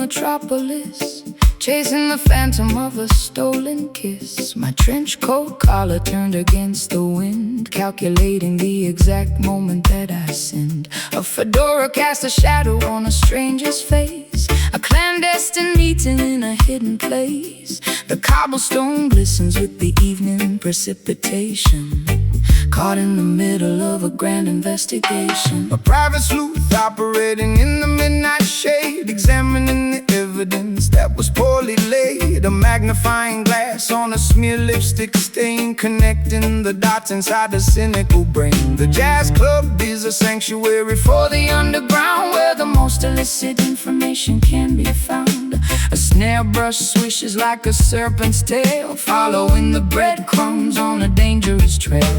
metropolis, chasing the phantom of a stolen kiss. My trench coat collar turned against the wind, calculating the exact moment that I sinned. A fedora cast a shadow on a stranger's face, a clandestine meeting in a hidden place. The cobblestone glistens with the evening precipitation, caught in the middle of a grand investigation. A private sleuth operating in the midnight shade, examining the evidence that was poorly laid. A magnifying glass on a smear lipstick stain, connecting the dots inside the cynical brain. The jazz club is a sanctuary for the underground, where the most illicit information can be found. A snare brush swishes like a serpent's tail, following the breadcrumbs on a dangerous trail.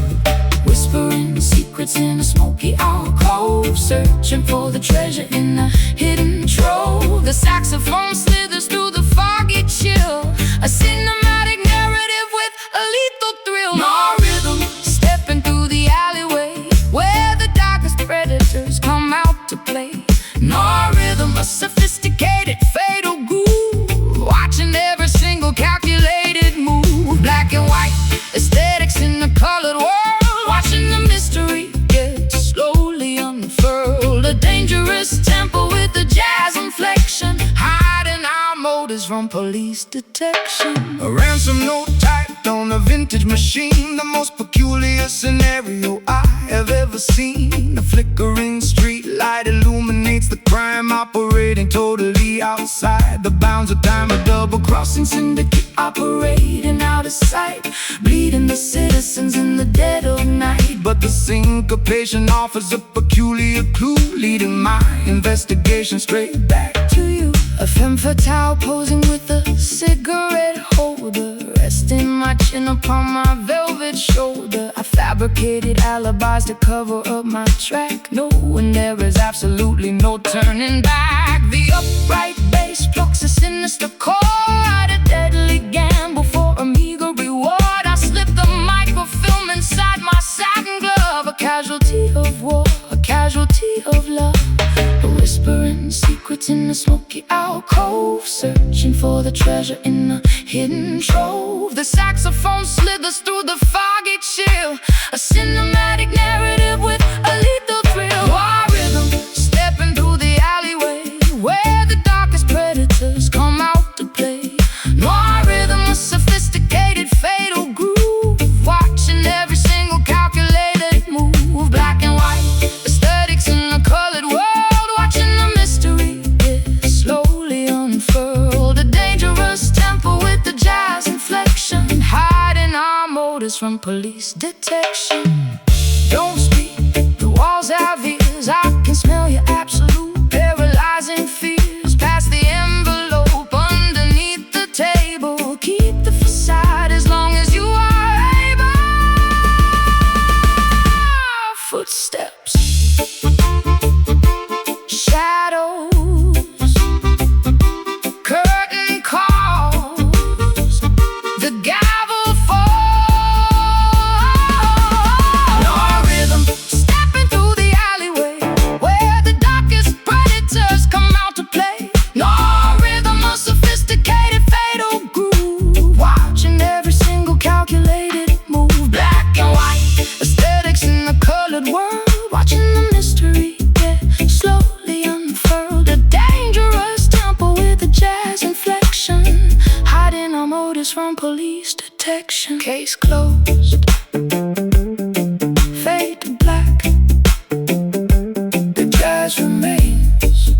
Whispering secrets in a smoky alcove, searching for the treasure in a hidden trove. The saxophone slithers through the foggy chill, a cinematic narrative with a lethal thrill. No rhythm, stepping through the alleyway, where the darkest predators come out to play. No rhythm, a sophisticated fatal groove, watching every single calculated move. Black and white aesthetics in the colored world, watching the mystery get slowly unfurled. A dangerous tempo with a jazz inflection, hiding our motives from police detection. A ransom note typed on a vintage machine, the most peculiar scenario I have ever seen. A flickering street light illuminates the crime, operating totally outside the bounds of time. A double-crossing syndicate operating out of sight, bleeding the citizens in the dead of night. But the syncopation offers a peculiar clue, leading my investigation straight back to you. A femme fatale posing with a cigarette holder, resting my chin upon my velvet shoulder. I fabricated alibis to cover up my track, knowing there is absolutely no turning back. The upright bass plucks a sinister chord, a deadly gamble for a meager reward. I slip the microfilm inside my satin glove, a casualty of war, a casualty of love. Whispering secrets in a smoky alcove, searching for the treasure in a hidden trove. The saxophone slithers through the foggy chill, a cinematic narrative with a lethal thrill. Our rhythm, stepping through the alleyway, where the darkest predators come out to play. Noir rhythm, a sophisticated fatal groove, watching every single calculated move. Black and white aesthetics in a colored world, watching the mystery get slowly unfurled. A dangerous tempo with the jazz inflection, hiding our motives from police detection. Don't speak, the walls have ears, I can smell your absolute paralyzing fears. Past the envelope underneath the table, keep the facade as long as you are able. Footsteps, shadows, curtain calls, the gavel falls. No rhythm, stepping through the alleyway, where the darkest predators come out to play. No rhythm, a sophisticated fatal groove, watching every single calculated move. Black and white aesthetics in the colored world, watching the mystery get slowly unfurled. A dangerous tempo with a jazz inflection, hiding our motives from police detection. Case closed, fade to black, the jazz remains.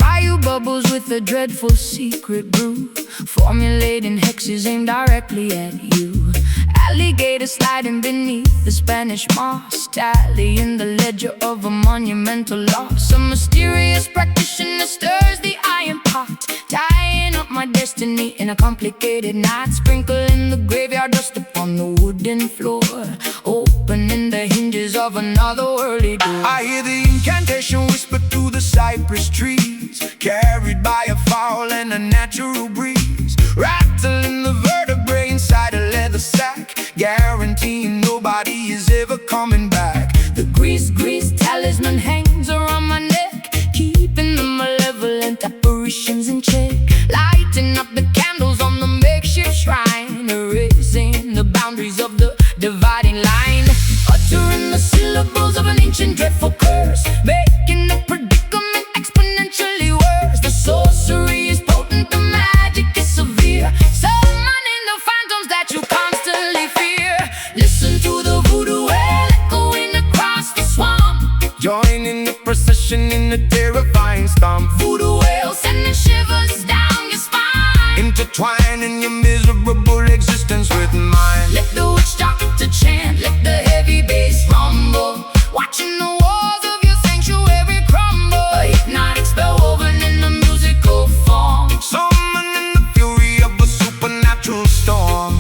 Bayou bubbles with a dreadful secret brew, formulating hexes aimed directly at you. Alligator sliding beneath the Spanish moss, tallying the ledger of a monumental loss. A mysterious practitioner stirs the iron pot, tying up my destiny in a complicated knot. Sprinkling the graveyard dust upon the wooden floor, opening the hinges of another worldly door. I hear the incantation whisper through the cypress trees, carried by a foul and a natural breeze, rattling the vertebrae inside a leather sack, guaranteeing nobody is ever coming back. The grease talisman hangs around my neck, keeping the malevolent apparitions in check. Lighting up the candles on the makeshift shrine, erasing the boundaries of the dividing line. Uttering the syllables of an ancient dreadful curse, making the predicament exponentially worse. The sorcery is potent, the magic is severe, summoning the phantoms that you constantly fear. Listen to the voodoo wail echoing across the swamp, Join in the procession in the terrifying stomp. voodoo wail sending shivers down your spine, Intertwining your miserable existence with mine. let the witch doctor chant, let the heavy bass rumble, watching the walls of your sanctuary crumble. A hypnotic spell woven in the musical form, Summoning the fury of a supernatural storm.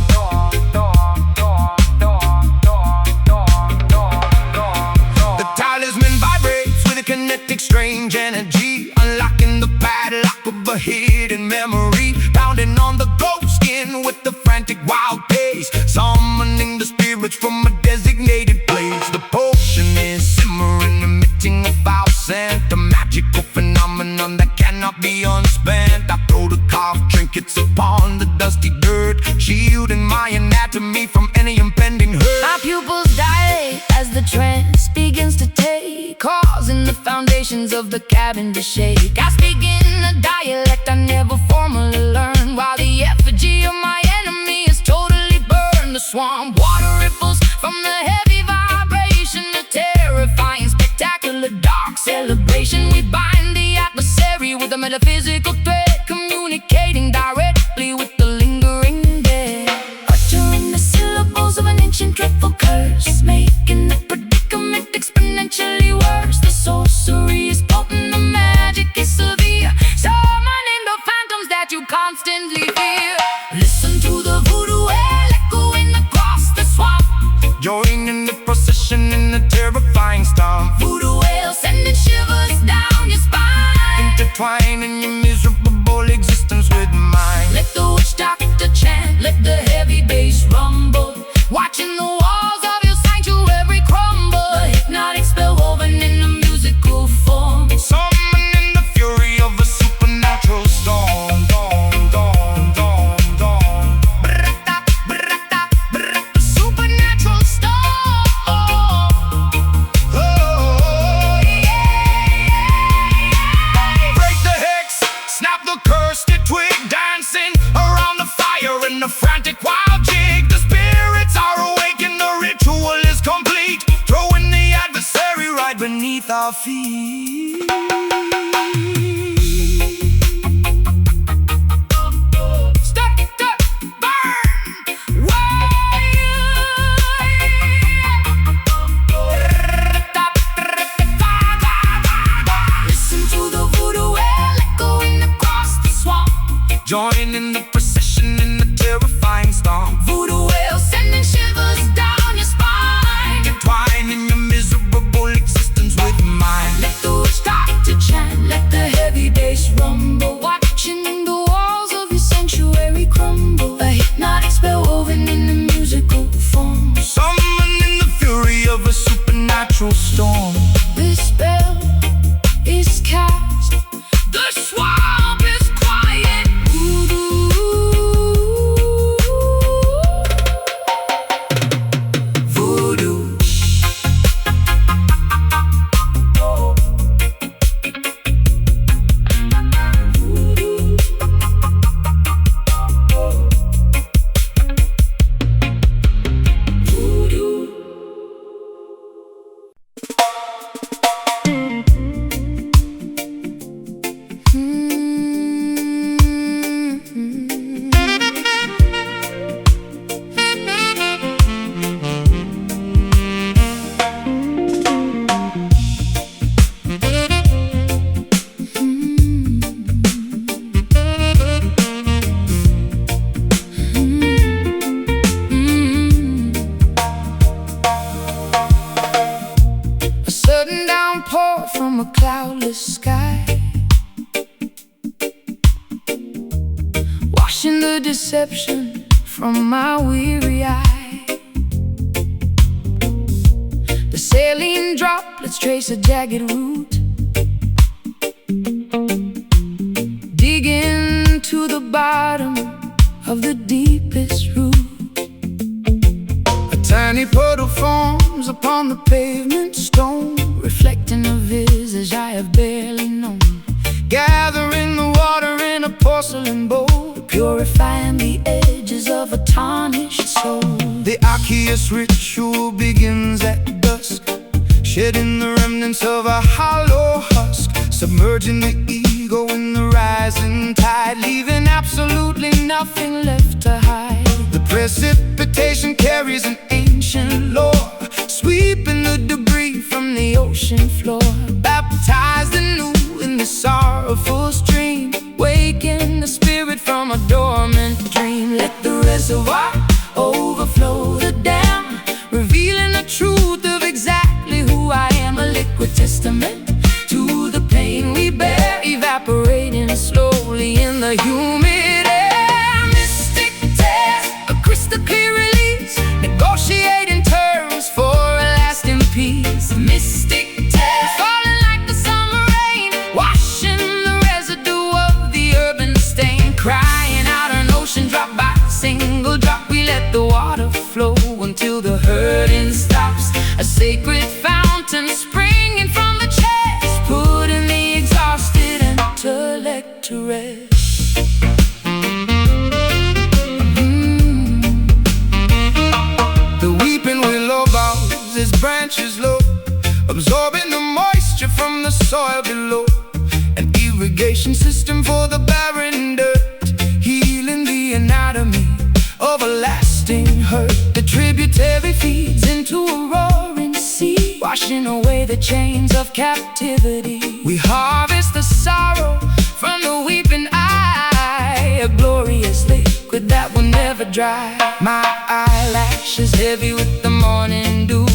The talisman vibrates with a kinetic strange energy, unlocking the padlock of a hidden memory, pounding on the ghost skin with the frantic wild pace, summoning the spirits from a designated place. The potion is simmering, emitting a foul scent, a magical phenomenon that cannot be unspent. I throw the carved trinkets upon the dusty dirt, shielding my anatomy from any impending hurt. my pupils dilate as the trance begins to take, causing the foundations of the cabin to shake. I speak in a dialect I never formally learned, while the effigy of my enemy is totally burned. The swamp water ripples from the heavy vibration, a terrifying, spectacular, dark celebration. We bind the adversary with a metaphysical thread, communicating directly with the lingering dead. Uttering the syllables of an ancient dreadful curse, making the predicament exponentially worse. The sorcery is potent, the magic is severe, summoning the phantoms that you constantly fear. Listen to the voodoo wail echoing across the swamp, Join in the procession in the terrifying stomp. voodoo wail sending shivers down your spine. Intertwining your miserable existence with mine. Let the witch doctor chant, let the heavy bass rumble, watching the walls of your sanctuary crumble. A hypnotic spell woven in a musical form, Summoning the fury of a supernatural storm. brata, brata, brata, supernatural storm. Oh, yeah. Break the hex, snap the cursed twig, dancing around the fire in a frantic wild jig. The spirits are awake and the ritual is complete, throwing the adversary right beneath our feet. Stop, stop, burn, listen to the voodoo wail echoing across the swamp, Join in the procession in the terrifying storm. voodoo wail sending shivers down your spine. Entwining your miserable existence with mine. Let the the deception from my weary eye. The saline droplets trace a jagged route, digging to the bottom of the deepest root. A tiny puddle forms upon the pavement stone, reflecting a visage I have barely known. gathering the water in a porcelain bowl, purifying the edges of a tarnished soul. The aqueous ritual begins at dusk, shedding the remnants of a hollow husk, submerging the ego in the rising tide, leaving absolutely nothing left to hide. The precipitation carries an ancient lore, sweeping the debris from the ocean floor, baptized anew in the sorrowful stream, waking the spirit from a dormant dream. Let the reservoir overflow the dam, revealing the truth of exactly who I am. A liquid testament to the pain we bear, evaporating slowly in the humid air. Mystic tears, a crystal clear release, negotiating terms for a lasting peace. Mystic tears, falling like the summer rain, washing the residue of the urban stain, crying out an ocean drop by single drop. We let the water flow until the hurting stops, a sacred fountain springing from the chest, putting the exhausted intellect to rest. The weeping willow bows its branches low, absorbing the moisture from the soil below, an irrigation system for the barren dirt, healing the anatomy of a lasting hurt. The tributary feeds into a roaring sea, Washing away the chains of captivity. we harvest the sorrow From the weeping eye, a glorious liquid that will never dry. my Eyelashes heavy with the morning dew,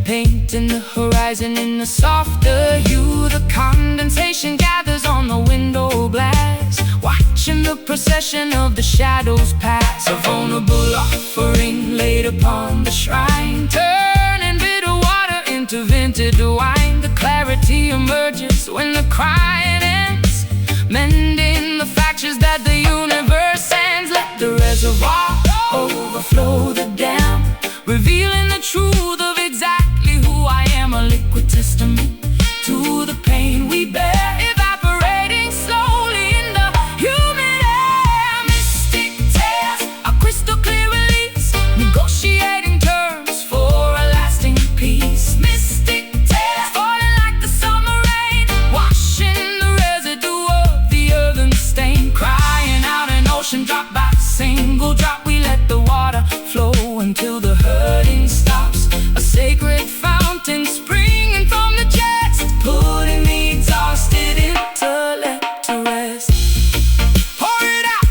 painting the horizon in a softer hue. The condensation gathers on the window glass, watching the procession of the shadows pass. A vulnerable offering laid upon the shrine, turning bitter water into vintage wine. The clarity emerges when the crying ends, mending the fractures that the universe sends. Let the reservoir overflow the dam, revealing the truth of exactly who I am. A liquid testament to the pain we bear, evaporating slowly in the humid air. Mystic tears, a crystal clear release, negotiating terms for a lasting peace. Mystic tears, falling like the summer rain, washing the residue of the earthen stain, crying out an ocean drop by single drop. We let the water flow until the hurting stops, a sacred fountain springing from the chest, putting the exhausted intellect to rest. pour it out,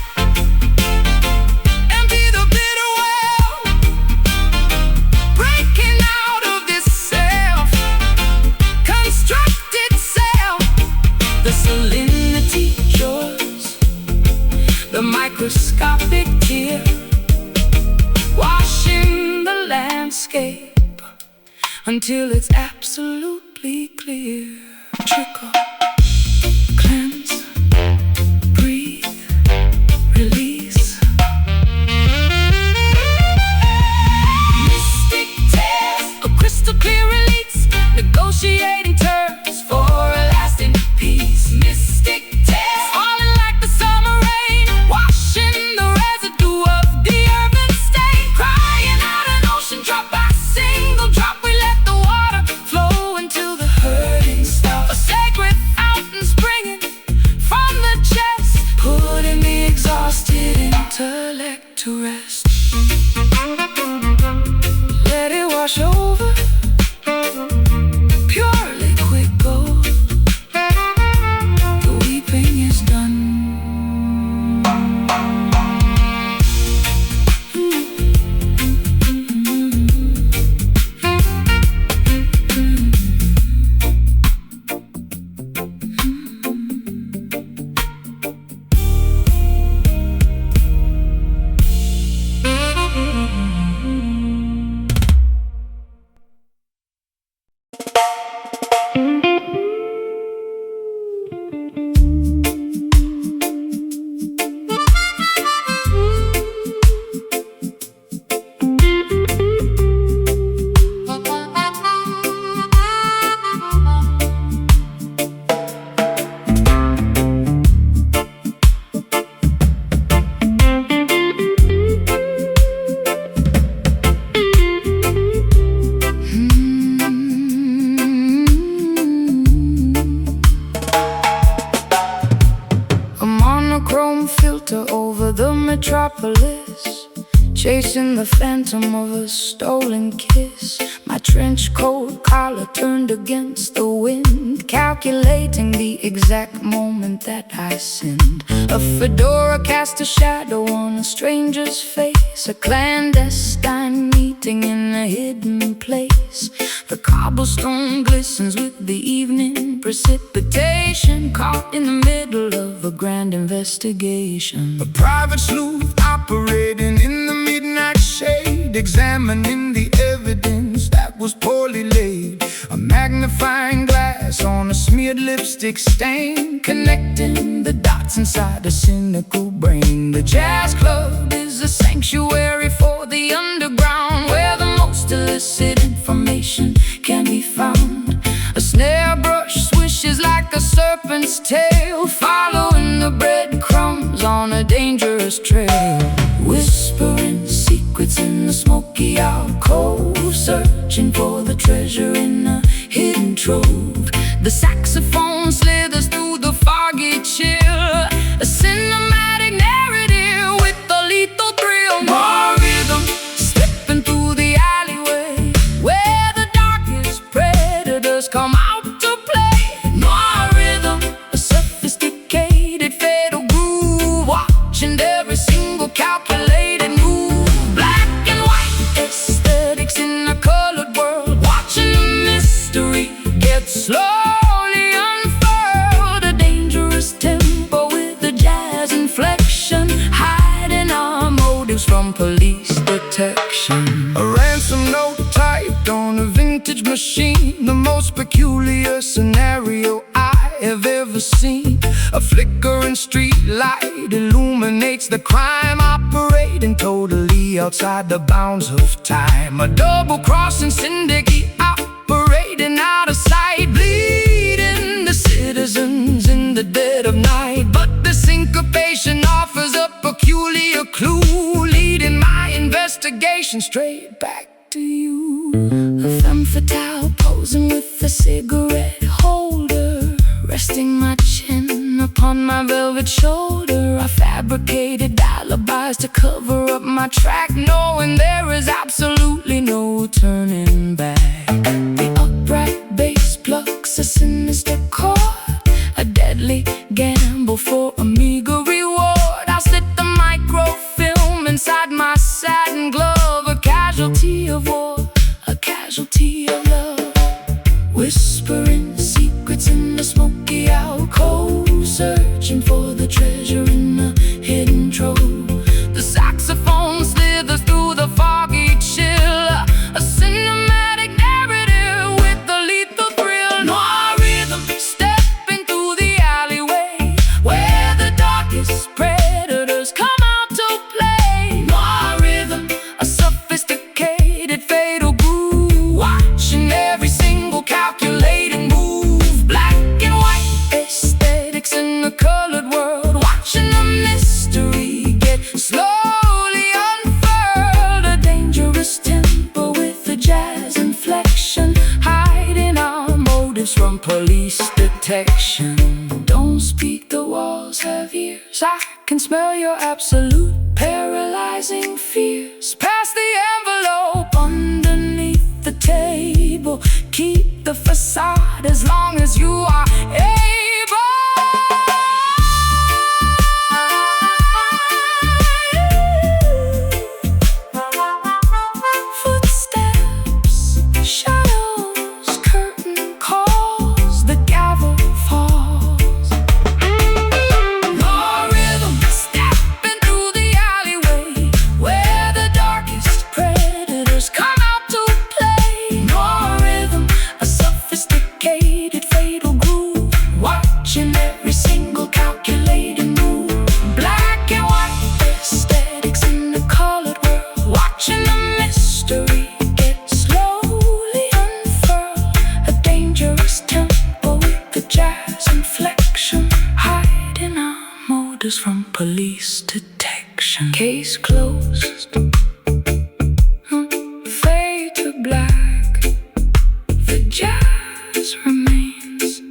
empty the bitter well, Breaking out of this self-constructed self, the salinity yours, the microscopic tear, washing the landscape until it's absolutely clear. Trickle, cleanse, breathe, release. Mystic tears, a crystal clear release, negotiating terms for a lasting peace. Mystic tears, falling like the summer rain, washing the residue of the urban stain, crying out an ocean drop by single drop. We let the water flow until the hurting stops, a sacred fountain springing from the chest, putting the exhausted intellect to rest. Let it wash over, pure liquid gold. The weeping is done. monochrome filter over the metropolis, chasing the phantom of a stolen kiss. My trench coat collar turned against the wind, calculating the exact moment that I sinned. A fedora cast a shadow on a stranger's face, a clandestine meeting in a hidden place. The cobblestone glistens with the evening precipitation, caught in the middle of a grand investigation. A private sleuth operating in the midnight shade, examining the evidence that was poorly laid. A magnifying glass on a smeared lipstick stain, connecting the dots inside a cynical brain. The jazz club is a sanctuary for the underground, where the most illicit information can be found. A snare brush swishes like a serpent's tail, following the breadcrumbs on a dangerous trail. Whispering secrets in the smoky alcove, searching for the treasure in a hidden trove. The saxophone slithers through the foggy chill, a cinematic narrative with a lethal thrill. More rhythm slipping through the alleyway, where the darkest predators come out to play. More rhythm, a sophisticated fatal groove, watching every single calculated move. Black and white aesthetics in a colored world, watching the mystery get slowly unfurled. A dangerous tempo with a jazz inflection, hiding our motives from police detection. A ransom note typed on a vintage machine, the most peculiar scenario I have ever seen. A flickering street light illuminates the crime, operating totally outside the bounds of time. A double-crossing syndicate operating out of sight, bleeding the citizens in the dead of night. But the syncopation offers a peculiar clue, leading my investigation straight back to you. A femme fatale posing with a cigarette holder, resting my chin upon my velvet shoulder. I fabricated alibis to cover up my track, knowing there is absolutely no turning back. The upright bass plucks a sinister chord, a deadly gamble for a meager reward. I slit the microfilm inside my satin glove, a casualty of war, a casualty of love. Whispering secrets in the smoky alcove, searching for the treasure in a hidden trove. The saxophone slithers through the foggy chill, a cinematic narrative with a lethal thrill. Noir rhythm stepping through the alleyway, where the darkest predators come out to play. Noir rhythm, a sophisticated fatal groove, watching every single calculating move. Black and white aesthetics in a colored world, watching the mystery get slowly unfurled. A dangerous tempo with a jazz inflection, hiding our motives from police detection. Don't speak, the walls have ears, I can smell your absolute paralyzing fears. Pass the envelope underneath the table, keep the facade as long as you are able. Footsteps, shadows, curtain calls, the gavel falls. More rhythm stepping through the alleyway, where the darkest predators come out to play. More rhythm, a sophisticated fatal groove, watching every single calculated move. Black and white aesthetics in the colored world, watching the mystery get slowly unfurled. A dangerous tempo with a jazz inflection, hiding our motives from police detection. Case closed, fade to black, the jazz remains.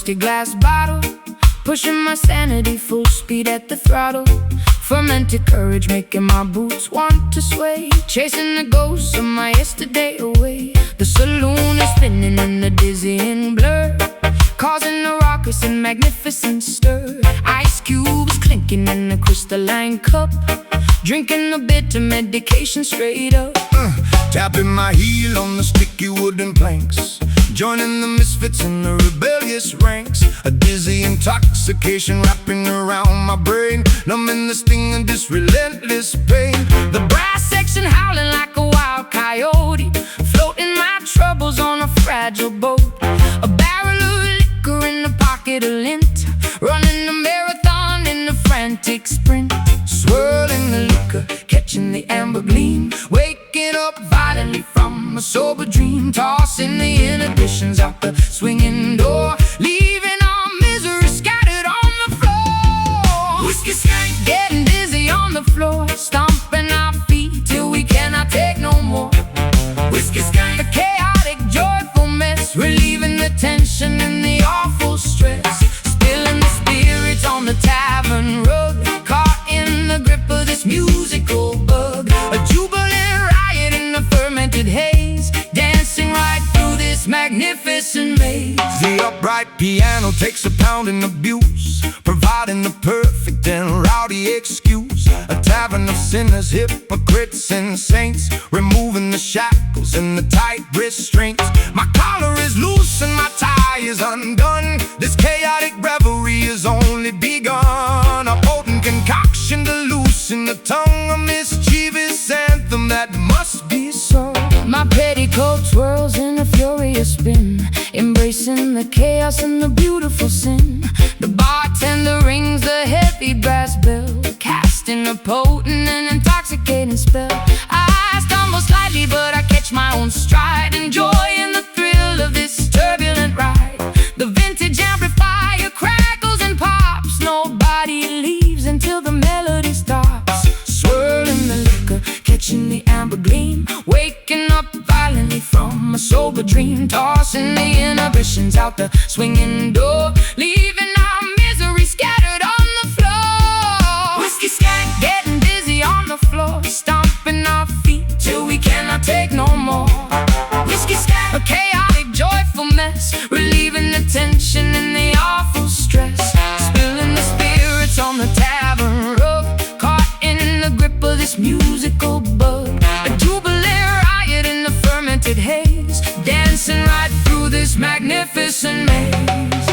rusty glass bottle, pushing my sanity full speed at the throttle. Fermented courage making my boots want to sway, chasing the ghosts of my yesterday away. The saloon is spinning in the dizzying blur, causing a raucous and magnificent stir. Ice cubes clinking in a crystalline cup, drinking the bitter medication straight up. Tapping my heel on the sticky wooden planks, joining the misfits in the rebellious ranks. A dizzy intoxication wrapping around my brain, numbing the sting of this relentless pain. The brass section howling like a wild coyote, floating my troubles on a fragile boat. A barrel of liquor in the pocket of lint, running a marathon in a frantic sprint. Swirling the liquor, Catching the amber gleam, waking up violently from a sober dream. tossing the inhibitions out the swinging door, leaving our misery scattered on the floor. Whiskey skank, Getting dizzy on the floor, stomping our feet till we cannot take no more. whiskey skank, The chaotic, joyful mess, relieving the tension and the awful stress. Spilling the spirits on the tavern rug, caught in the grip of this musical bug. A jubilant riot in the fermented haze, dancing right through this magnificent maze. The upright piano takes a pounding abuse, providing the perfect and rowdy excuse. A tavern of sinners, hypocrites and saints, removing the shackles and the tight restraints. My collar is loose and my tie is undone, this chaotic revelry is only begun. A potent concoction to loosen the tongue, a mischievous anthem that must be sung. My petticoat swirls in a furious spin, embracing the chaos and the beautiful sin. The bartender rings the heavy brass bell, casting a potent and intoxicating spell. I stumble slightly, but I catch my own stride, enjoying the thrill of this turbulent ride. The vintage amplifier crackles and pops, nobody leaves until the melody stops. Swirling the liquor, catching the amber gleam, waking up violently from a sober dream. Tossing the inhibitions out the swinging door, leaving our misery scattered on the floor. Whiskey skank, Getting dizzy on the floor, stomping our feet till we cannot take no more. whiskey skank, A chaotic, joyful mess, relieving the tension and the awful stress. Spilling the spirits on the tavern rug, caught in the grip of this musical bug. A jubilant riot in the fermented haze, dancing right through this magnificent maze.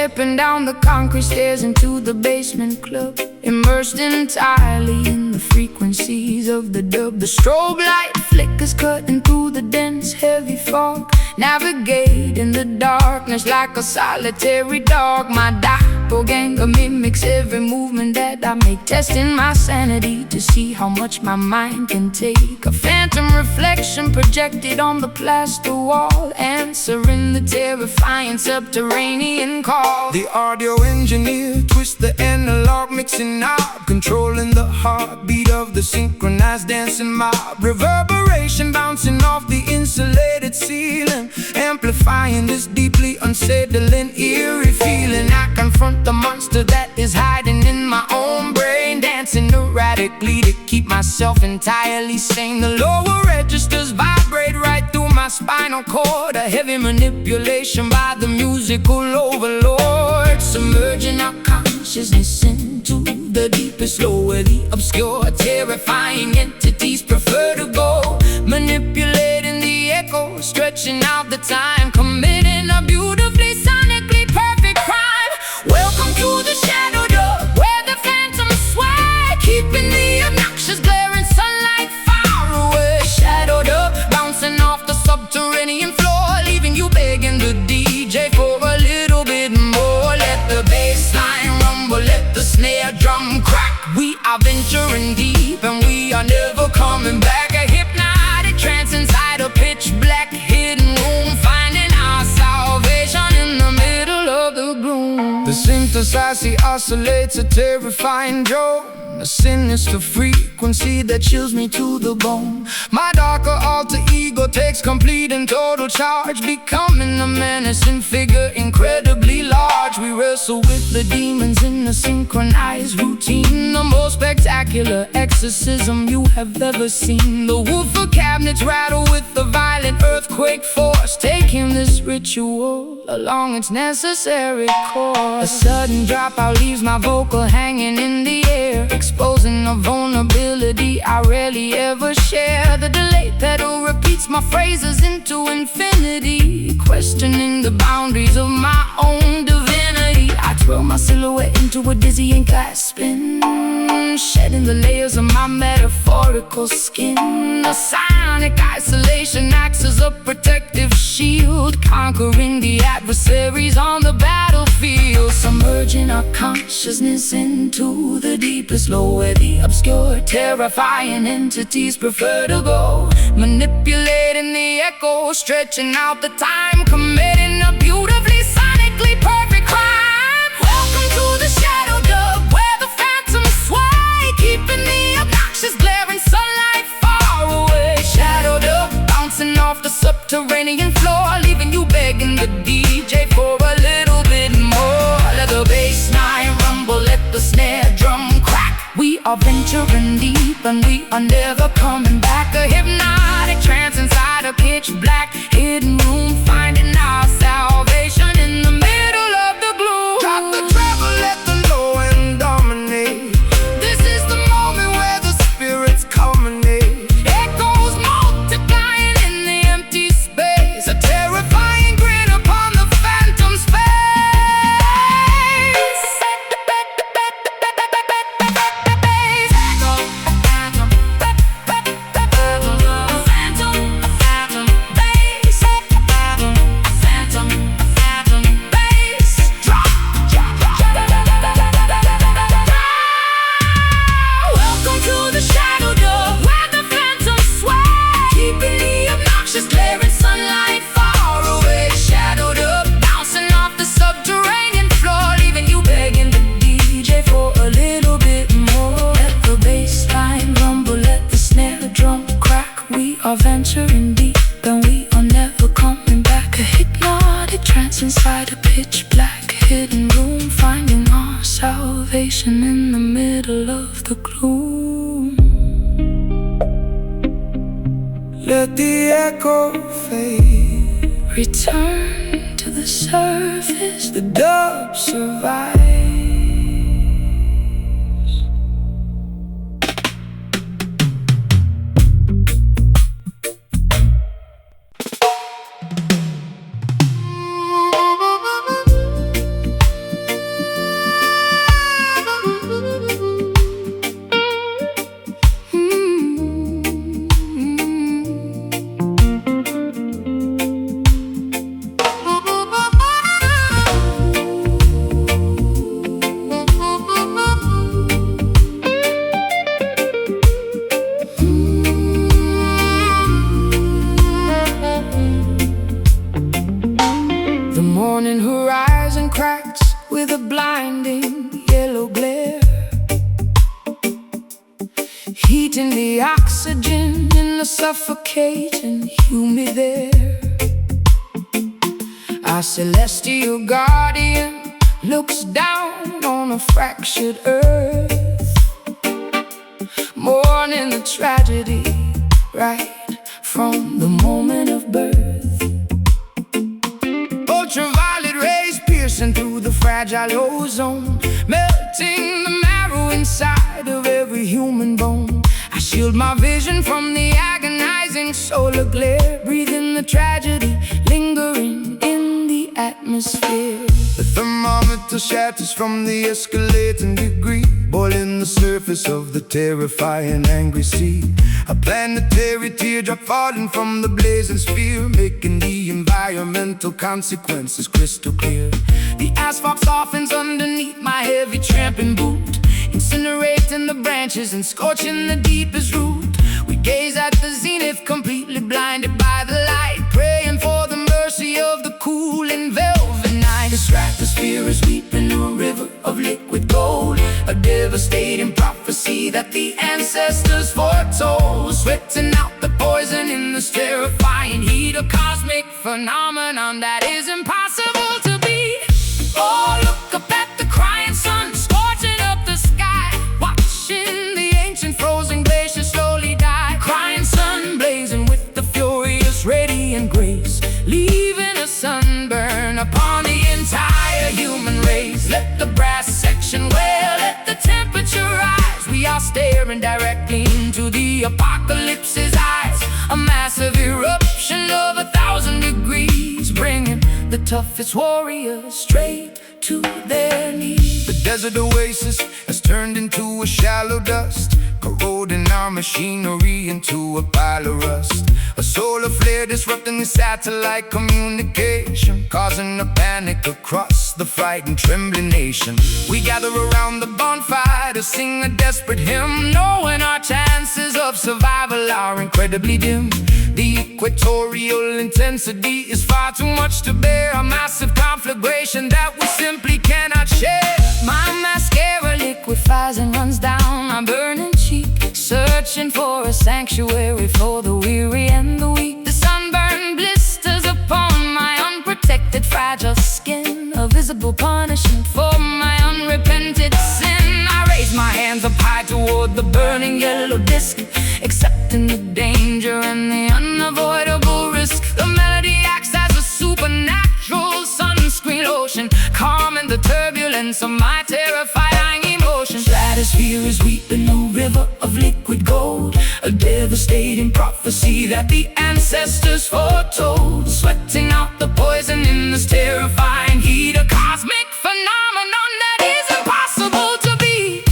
stepping down the concrete stairs into the basement club, immersed entirely in the frequencies of the dub. The strobe light flickers cutting through the dense, heavy fog, navigating the darkness like a solitary dog. My doppelganger mimics every movement that I make, testing my sanity to see how much my mind can take. A phantom reflection projected on the plaster wall, answering the terrifying subterranean call. The audio engineer twists the analog mixing knob, controlling the heartbeat of the synchronized dancing mob. Reverberation bouncing off the insulated ceiling, amplifying this deeply unsettling, eerie feeling. I confront the monster that is hiding in my own brain, dancing erratically to keep myself entirely sane. The lower registers vibrate right through my spinal cord, a heavy manipulation by the musical overlord, submerging our consciousness into the deepest low, where the obscure, terrifying entities prefer to go, manipulating the echo, stretching out the time, committing a beautifully sonically perfect crime. Welcome to the shadow dub, where the phantoms sway, keeping the obnoxious glaring sunlight far away. Shadow dub, bouncing off the subterranean floor, leaving you begging the DJ for a little bit more. Let the bass line rumble, let the snare drum crack. We are venturing deep and we are never coming back. A hypnotic trance inside a pitch black hidden room, finding our salvation in the middle of the gloom. The synthesizer oscillates a terrifying drone, a sinister frequency that chills me to the bone. My darker alter ego takes complete and total charge, becoming a menacing figure incredibly large. We wrestle with the demons in a synchronized routine, the most spectacular exorcism you have ever seen. The woofer cabinets rattle with the violent earthquake force, taking this ritual along its necessary course. A sudden dropout leaves my vocal hanging in the air, exposing a vulnerability I rarely ever share. The delay pedal repeats my phrases into infinity, questioning the boundaries of my own divinity. I twirl my silhouette into a dizzying glass spin, shedding the layers of my metaphorical skin. The sonic isolation acts as a protective shield, conquering the adversaries on the battlefield, submerging our consciousness into the deepest low, where the obscure, terrifying entities prefer to go, manipulating the echo, stretching out the time, committing a beautifully sonically perfect crime. Welcome to the shadow dub, where the phantoms sway, keeping the obnoxious glaring sunlight far away. Shadow dub, bouncing off the subterranean floor, leaving you begging the DJ for a little bit more. Let the bass line rumble, let the snare drum crack. We are venturing deep and we are never coming back. A hypnotic trance inside a pitch black hidden room, finding our salvation in the middle of the gloom. Drop the treble, let the low end dominate. This is the moment where the Spirits culminate, echoes multiplying in the empty space, a terrifying grin upon the phantom's face. Welcome to the shadow dub, where the phantoms sway, keeping the obnoxious glaring sunlight far away. Shadow dub, bouncing off the subterranean floor, leaving you begging the DJ for a little bit more. Let the bass line rumble, let the snare drum crack. We are venturing deep and we are never coming back. A hypnotic trance inside a pitch black hidden room, finding our salvation in the middle of the gloom. let the echo fade. Return to the surface, The dub survives. suffocate and humid there. Our celestial guardian looks down on a fractured earth, mourning the tragedy right from the moment of birth. Ultraviolet rays piercing through the fragile ozone, melting the marrow inside of every human bone. I shield my vision from the agonizing solar glare, breathing the tragedy lingering in the atmosphere. The thermometer shatters from the escalating degree, boiling the surface of the terrifying angry sea. A planetary teardrop falling from the blazing sphere, making the environmental consequences crystal clear. The asphalt softens underneath my heavy tramping boot, incinerating the branches and scorching the deepest root. We gaze at the zenith, completely blinded by the light, praying for the mercy of the cool and velvet night. The stratosphere is weeping a river of liquid gold, a devastating prophecy that the ancestors foretold, sweating out the poison in this terrifying heat, a cosmic phenomenon that is impossible to beat. Oh, look up at the crying sun, scorching up the sky, watching the ancient frozen glaciers slowly die. Crying sun blazing with the furious radiant grace, leaving a sunburn upon the entire human race. Let the brass section wail, let the temperature rise. We are staring directly into the apocalypse's eyes, a massive eruption of 1,000 degrees, bringing the toughest warriors straight to their knees. The desert oasis has turned into a shallow dust, corroding our machinery into a pile of rust. A solar flare disrupting the satellite communication, causing a panic across the frightened, trembling nation. We gather around the bonfire to sing a desperate hymn, knowing our chances of survival are incredibly dim. The equatorial intensity is far too much to bear, a massive conflagration that we simply cannot share. My mascara liquefies and runs down my burning cheek, searching for a sanctuary for the weary and the weak. The sunburn blisters upon my unprotected, fragile skin, a visible punishment for my unrepented sin. I raise my hands up high toward the burning yellow disc, accepting the danger and the unavoidable risk. The melody acts as a supernatural sunscreen lotion, calming the turbulence of my terrifying emotion. Stratosphere is weeping a river of liquid gold, a devastating prophecy that the ancestors foretold, sweating out the poison in this terrifying heat, a cosmic phenomenon that is impossible to beat.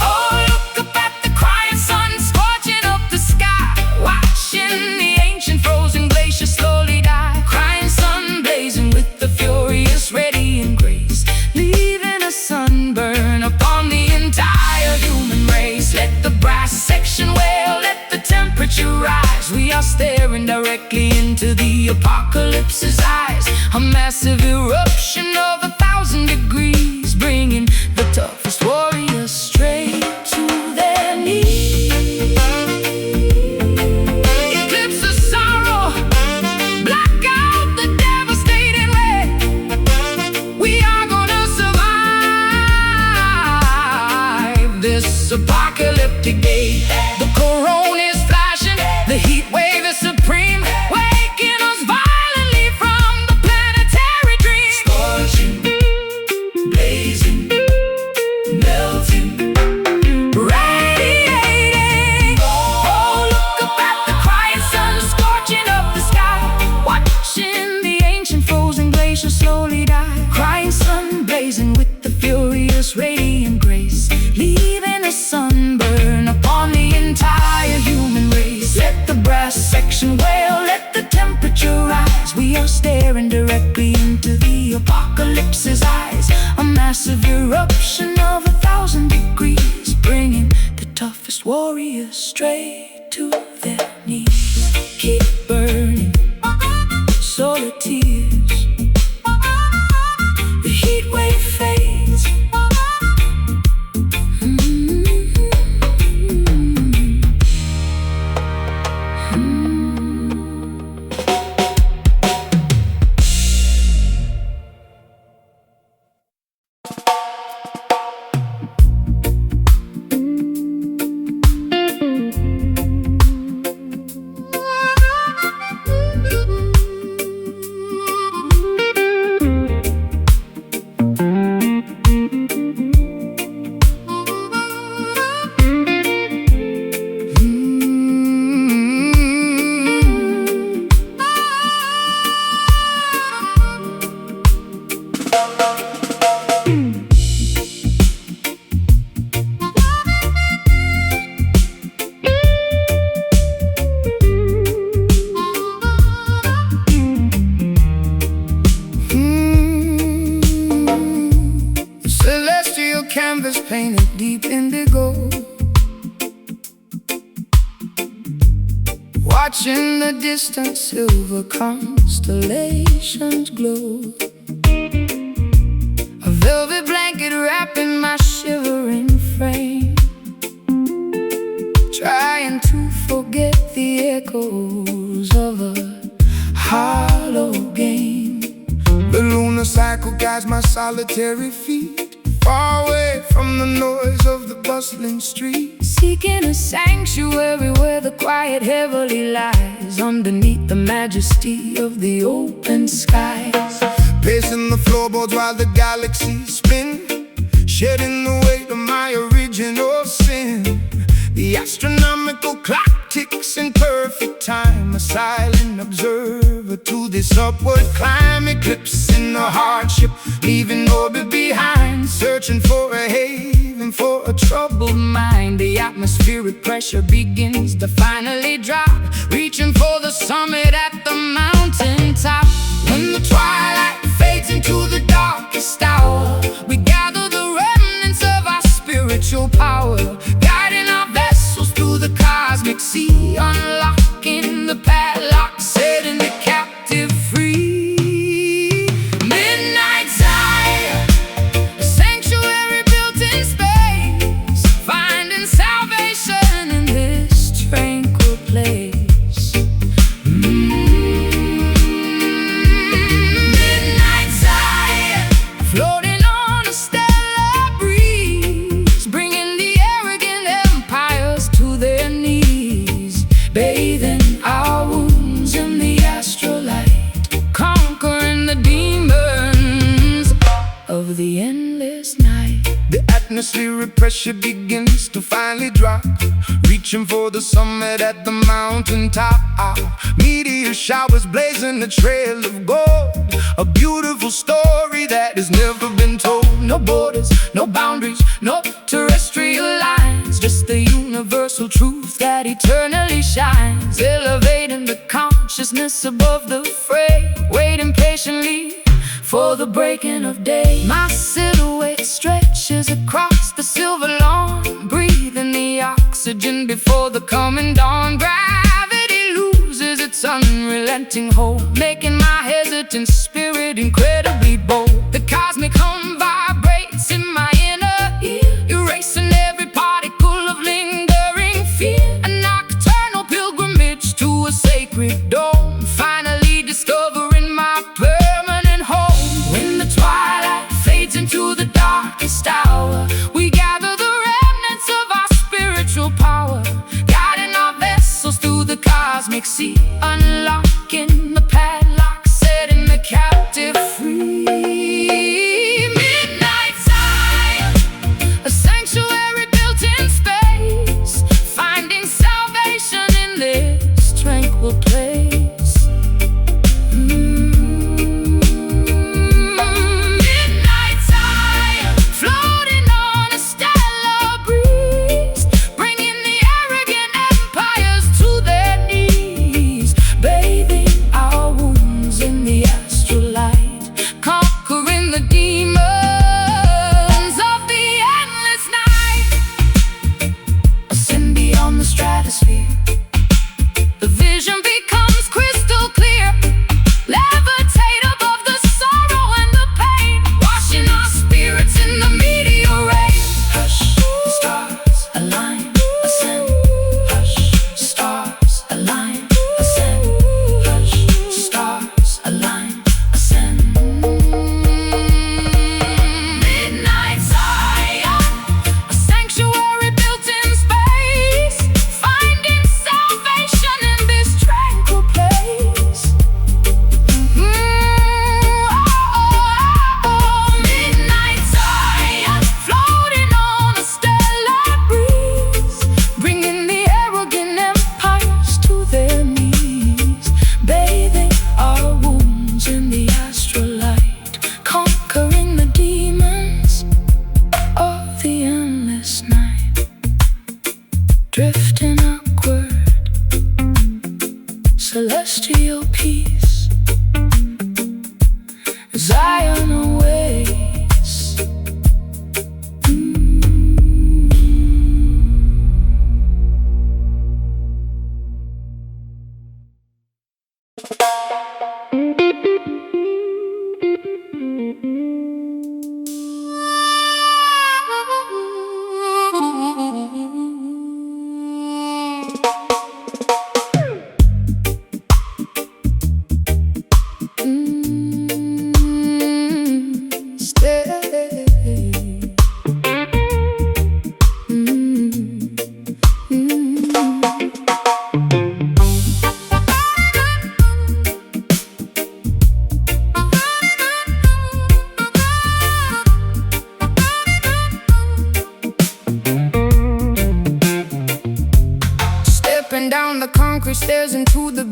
Oh, look up at the crying sun, scorching up the sky, watching the ancient frozen glaciers slowly die. Crying sun blazing with the furious radiant grace, leaving a sunburn upon the entire human race. Let the brass section wail, let the temperature rise. We are staring directly into the apocalypse's eyes, a massive eruption of 1,000 degrees, bringing the toughest warriors straight to their knees. Eclipse the sorrow, black out the devastating ray. We are gonna survive this apocalyptic day. The corona is flashing, the heat wave is supreme, waking us violently from the planetary dream. Scorching, blazing, melting, radiating. Oh, look up at the crying sun, scorching up the sky, watching the ancient frozen glaciers slowly die. Crying sun blazing with the furious radiant grace, leaving a sunburn upon the entire human race. Let the brass section wail, let the temperature rise. We are staring directly into the apocalypse's eyes, a massive eruption of 1,000 degrees, bringing the toughest warriors straight to their knees. Keep burning, solar tears, the heat wave fades. Mm-hmm. the distant silver constellations glow. A velvet blanket wrapping my shivering frame, trying to forget the echoes of a hollow game. The lunar cycle guides my solitary feet, far away from the noise of the bustling street, seeking a sanctuary where the quiet heavily lies underneath the majesty of the open skies. Pacing the floorboards while the galaxies spin, shedding the weight of my original sin. The astronomical clock ticks in perfect time, a silent observer to this upward climb, eclipsing the hardship, leaving orbit behind, searching for a haven for a troubled mind. The atmospheric pressure begins to finally drop, reaching for the summit at the mountaintop. When the twilight fades into the darkest hour, we gather the remnants of our spiritual power, guiding our vessels through the cosmic sea, unlocking the padlock, setting the captive free. Midnight Zion, a sanctuary built in space, finding salvation in this tranquil place. Midnight Zion, floating on a stellar breeze, bringing the arrogant empires to their knees, bathing our wounds in the astral light, conquering the demons of the endless night. the atmospheric pressure begins to finally drop, reaching for the summit at the mountaintop. Meteor showers blazing a trail of gold, a beautiful story that has never been told. No borders, no boundaries, no terrestrial lines, just the universal truth that eternally shines, elevating the consciousness above the fray, waiting patiently for the breaking of day. My silhouette stretches across the silver lawn, breathing the oxygen before the coming dawn. Gravity loses its unrelenting hold, making my hesitant spirit incredibly bold. The cosmic hum vibrates in my inner ear, erasing every particle of lingering fear. A nocturnal pilgrimage to a sacred dome, finally discovering my permanent home. When the twilight fades into the darkest hour, we gather the remnants of our spiritual power, guiding our vessels through the cosmic sea, unlocking the padlock, setting the captive free. Midnight Zion, a sanctuary built in space, finding salvation in this tranquil place. Midnight Zion, floating on a stellar breeze, bringing the arrogant empires to their knees, bathing our wounds in the astral light, conquering the demons of the endless night. Ascend beyond the stratosphere, the vision becomes crystal clear, levitate above the sorrow and the pain, washing our spirits in the meteor rain. Hush, stars align, ascend. Hush, stars align, ascend. Hush, stars align, ascend. Midnight Zion, a sanctuary built in space, finding salvation in this tranquil place. Midnight Zion, floating on a stellar breeze, bringing the arrogant empires to their knees, bathing our wounds in the astral light, conquering the demons of the endless night, drifting upward, celestial peace, Zion awaits.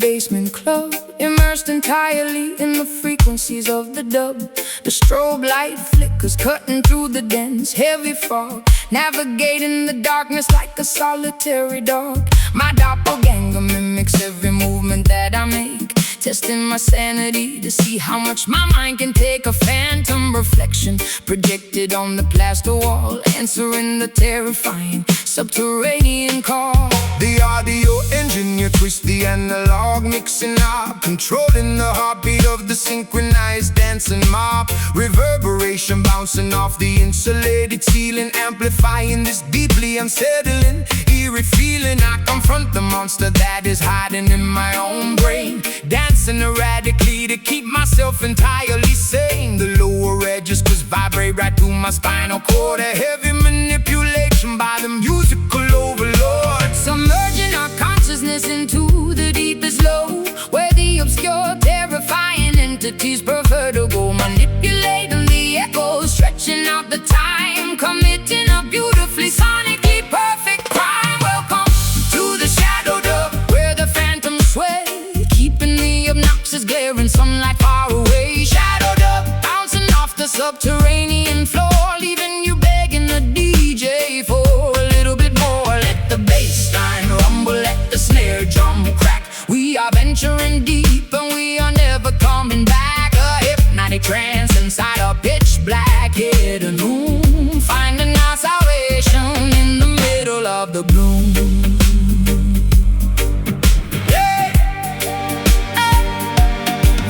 basement club, immersed entirely in the frequencies of the dub. The strobe light flickers, cutting through the dense, heavy fog, navigating the darkness like a solitary dog. My doppelganger mimics every movement that I make, testing my sanity to see how much my mind can take. A phantom reflection projected on the plaster wall, answering the terrifying subterranean call. The audio engineer twists the analog, mixing up, controlling the heartbeat of the synchronized dancing mob. Reverberation bouncing off the insulated ceiling, amplifying this deeply unsettling, eerie feeling. I confront the monster that is hiding in my own brain, dancing erratically to keep myself entirely sane. The lower edges just vibrate right through my spinal cord, a heavy manipulation by the musical overlord. Submerging our consciousness into the deepest low, where the obscure, terrifying entities prefer to go, manipulating the echoes, stretching out the time, committing a beautifully sonically perfect crime. Welcome to the shadow dub, where the phantoms sway, keeping the obnoxious glaring sunlight far away. Shadowed up, bouncing off the subterranean floor, leaving you begging the DJ for a little bit more. Let the bass line rumble, let the snare drum crack. We are venturing deep and we are never coming back. A hypnotic trance inside a pitch black hidden room, finding our salvation in the middle of the gloom.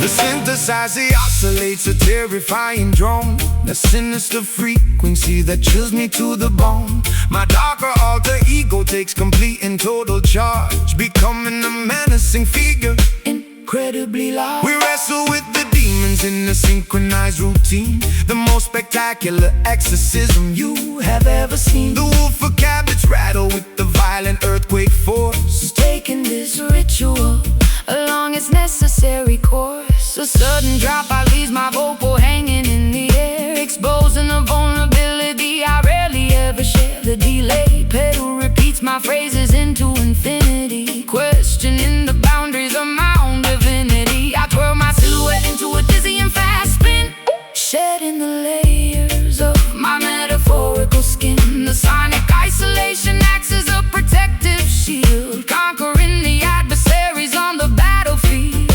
The synthesizer oscillates a terrifying drone, the sinister frequency that chills me to the bone. My darker alter ego takes complete and total charge, becoming a menacing figure, incredibly large. We wrestle with the demons in a synchronized routine, the most spectacular exorcism you have ever seen. The wolf of cabbage rattle with the violent earthquake force, taking this ritual along its necessary course. A sudden dropout leaves my vocal hanging in the air, exposing a vulnerability I rarely ever share. The delay pedal repeats my phrases into infinity, questioning the boundaries of my own divinity. I twirl my silhouette into a dizzying fast spin, shedding the layers of my metaphorical skin. The sonic isolation acts as a protective shield, conquering the adversaries on the battlefield.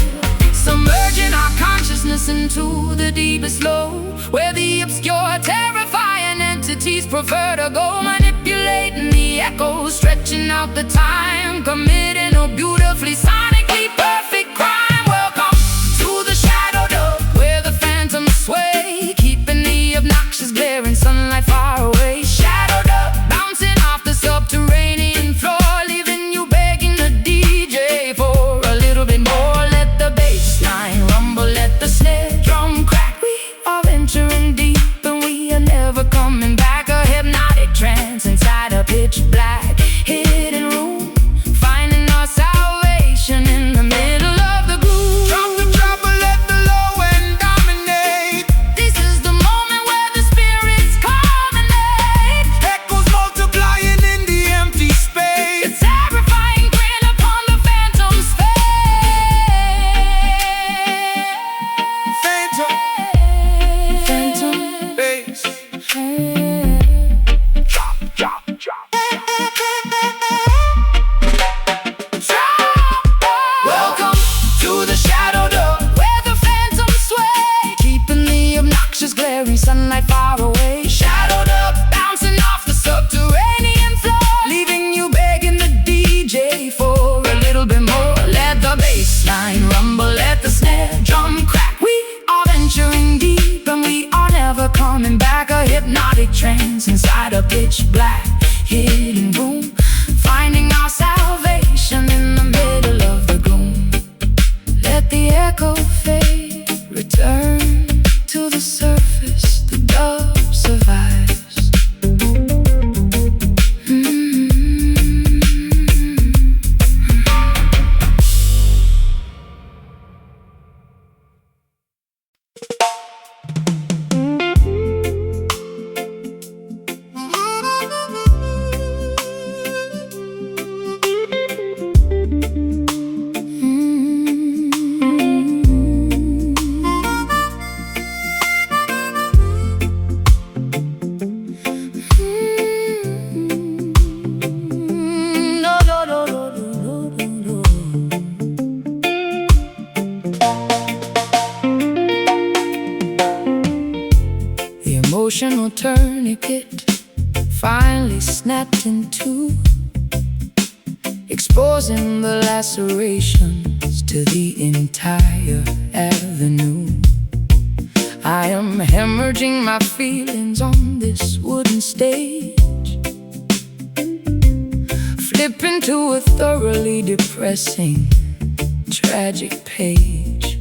Submerging our consciousness into the deepest low, where the obscure, terrifying entities prefer to go, manipulating the echoes, stretching out the time, committing a beautifully sonically perfect crime. Welcome to the shadow dub, where the phantoms sway, keeping the obnoxious glaring sunlight far away. Shadowed up, bouncing off the subterranean floor, leaving you begging the DJ for a little bit more. Let the bass line rumble, let the snare drum crack. We are venturing deep and we are never coming back. A hypnotic trance inside a pitch black hidden room, finding our salvation in the middle of the gloom. drop the trouble, let the low end dominate. This is the moment where the spirits culminate, Echoes multiplying in the empty the space. terrifying grin upon the phantom's face. Phantom bass. Welcome to the shadow dub, where the phantoms sway, keeping the obnoxious glaring sunlight far away. Shadowed up, bouncing off the subterranean floor, leaving you begging the DJ for a little bit more. Let the bass line rumble, let the snare drum crack. We are venturing deep and we are never coming back. A hypnotic trance inside a pitch black hidden room, finding our salvation in the middle of the gloom. Let the echo fade, return to the surface, the dub survives. emotional tourniquet finally snapped in two, exposing the lacerations to the entire avenue. I am hemorrhaging my feelings on this wooden stage, flipping to a thoroughly depressing, tragic page.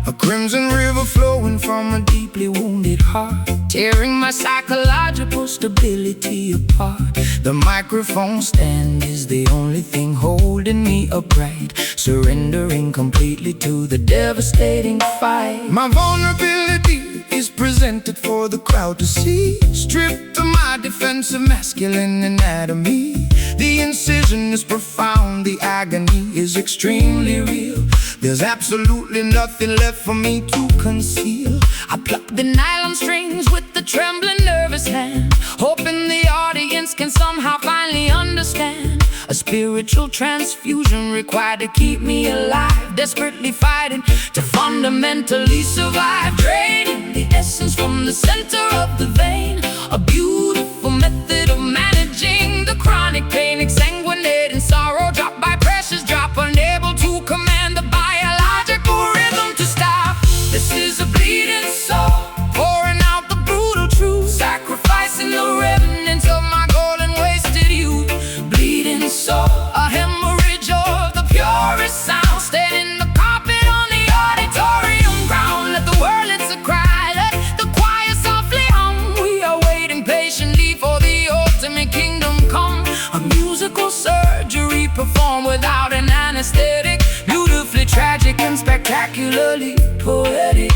A crimson river flowing from a deeply wounded heart, Tearing my psychological stability apart. the microphone stand is the only thing holding me upright, Surrendering completely to the devastating fight. my vulnerability is presented for the crowd to see, stripped of my defensive masculine anatomy. The incision is profound, the agony is extremely real. There's absolutely nothing left for me to conceal. I pluck the nylon strings with the trembling, nervous hand, hoping the audience can somehow finally understand. A spiritual transfusion required to keep me alive, desperately fighting to fundamentally survive. Draining the essence from the center of the vein, a beautiful method of managing the chronic pain. Exsanguinating sorrow, drop by precious drop, unable to command the biological rhythm to stop. This is a bleeding soul, pouring out the brutal truth, sacrificing the remnants of my golden wasted youth. Bleeding soul, a hemorrhage of the purest sound, staining the carpet on the auditorium ground. Let the world, it's a cry, let the choir softly hum. We are waiting patiently for the ultimate kingdom come. A musical surgery performed without an anesthetic, beautifully tragic and spectacularly poetic.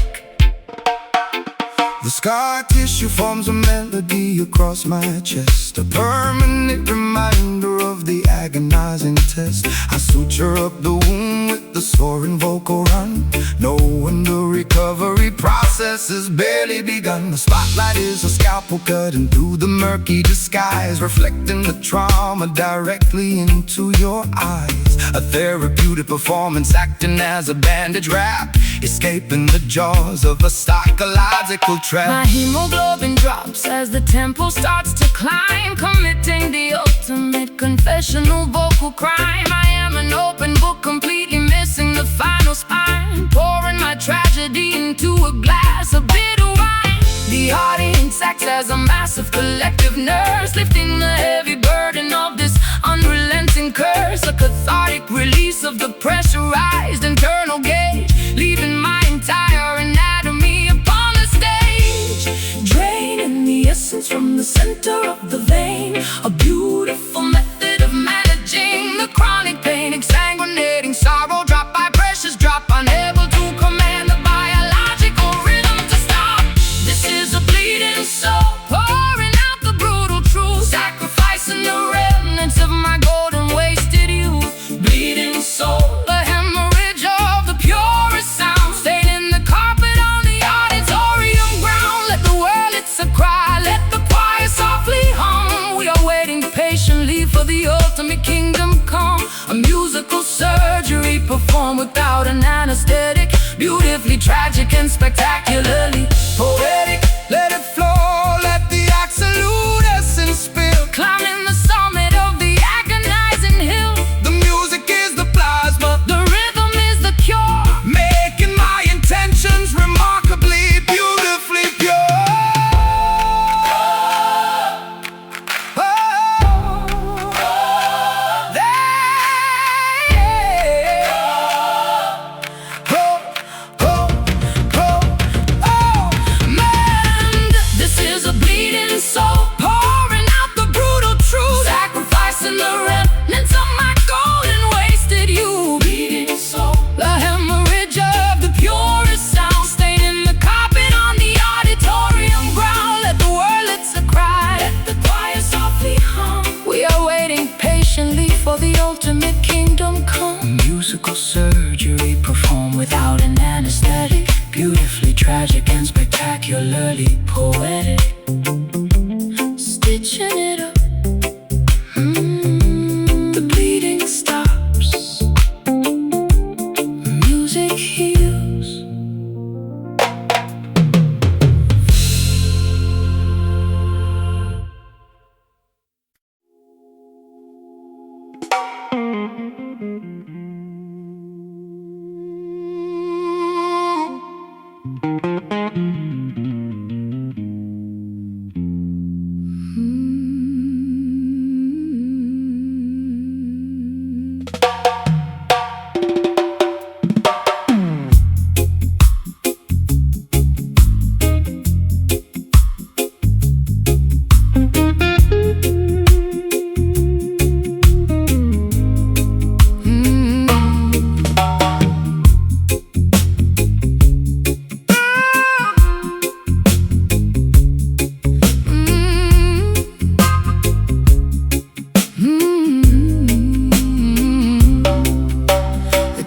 The scar tissue forms a melody across my chest, a permanent reminder of the agonizing test. I suture up the wound with the soaring vocal run, knowing the recovery process has barely begun. The spotlight is a scalpel cutting through the murky disguise, reflecting the trauma directly into your eyes. A therapeutic performance acting as a bandage wrap, escaping the jaws of a psychological trap. My hemoglobin drops as the tempo starts to climb, committing the ultimate confessional vocal crime. I am an open book, completely missing the final spine, pouring my tragedy into a glass of bitter wine. The audience acts as a massive collective nurse, lifting the heavy burden of this unrelenting curse. A cathartic release of the pressurized internal gauge, leaving my entire anatomy upon the stage. Draining the essence from the center of the vein, a beautiful method of managing the chronic pain. Exsanguinating sorrow, drop by precious drop, unable to command the biological rhythm to stop. This is a bleeding soul, pouring out the brutal truth, sacrificing the remnants of my golden wasted youth. Bleeding soul, a hemorrhage of the purest sound, staining the carpet on the auditorium ground. Let the world, it's a cry, let the choir softly hum. We are waiting patiently for the ultimate kingdom come. A musical surgery performed without an anesthetic, beautifully tragic and spectacularly poetic. Let it flow, let the absolute essence spill, Climbing the summit of the agonizing hill, the music is the plasma, the rhythm is the cure, making my intentions remarkably, beautifully pure. Man, this is a bleeding soul, pouring out the brutal truth, sacrificing the remnants of my golden wasted youth. Bleeding soul, the hemorrhage of the purest sound, staining the carpet on the auditorium ground. Let the world, it's a cry, let the choir softly hum. We are waiting patiently for the ultimate kingdom come. Musical surgery performed without an anesthetic, beautifully tragic and spectacularly poetic. Stitching it up, the bleeding stops, music heals.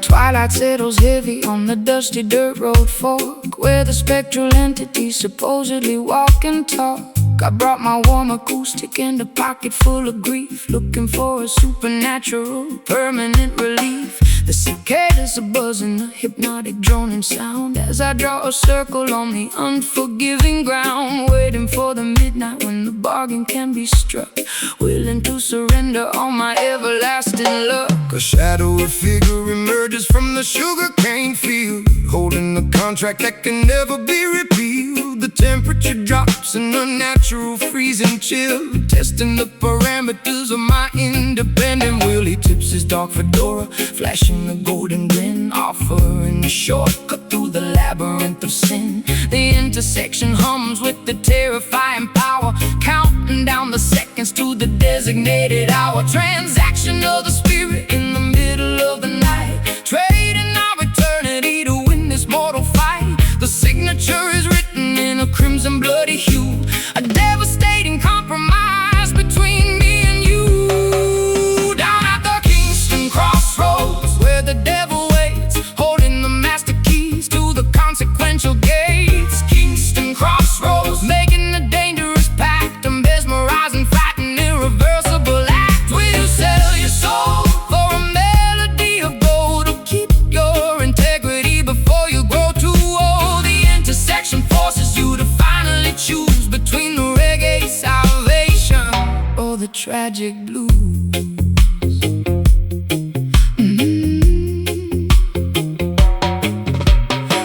Twilight settles heavy on the dusty dirt road fork, where the spectral entities supposedly walk and talk. I brought my warm acoustic and a pocket full of grief, looking for a supernatural, permanent relief. The cicadas are buzzing, a hypnotic droning sound, as I draw a circle on the unforgiving ground, waiting for the midnight when the bargain can be struck, willing to surrender all my everlasting luck. A shadowy figure emerges from the sugarcane field, holding the contract that can never be repealed. The temperature drops in a natural freezing chill, testing the parameters of my independent will. He tips his dark fedora, flashing the golden grin, offering a shortcut through the labyrinth of sin. The intersection hums with the terrifying power, counting down the seconds to the designated hour. Transaction of the spirit in the middle of the night, trading our eternity to win this mortal fight. The signature is written in a crimson bloody hue, a devastating compromise between me and you. Down at the Kingston crossroads, where the devil waits, holding the master keys to the consequential gates. Kingston crossroads, making a dangerous pact, a mesmerizing, frightened, irreversible act. Will you sell your soul for a melody of gold, or keep your integrity before you grow too old? The intersection forces you to finally choose between the reggae salvation or the tragic blues.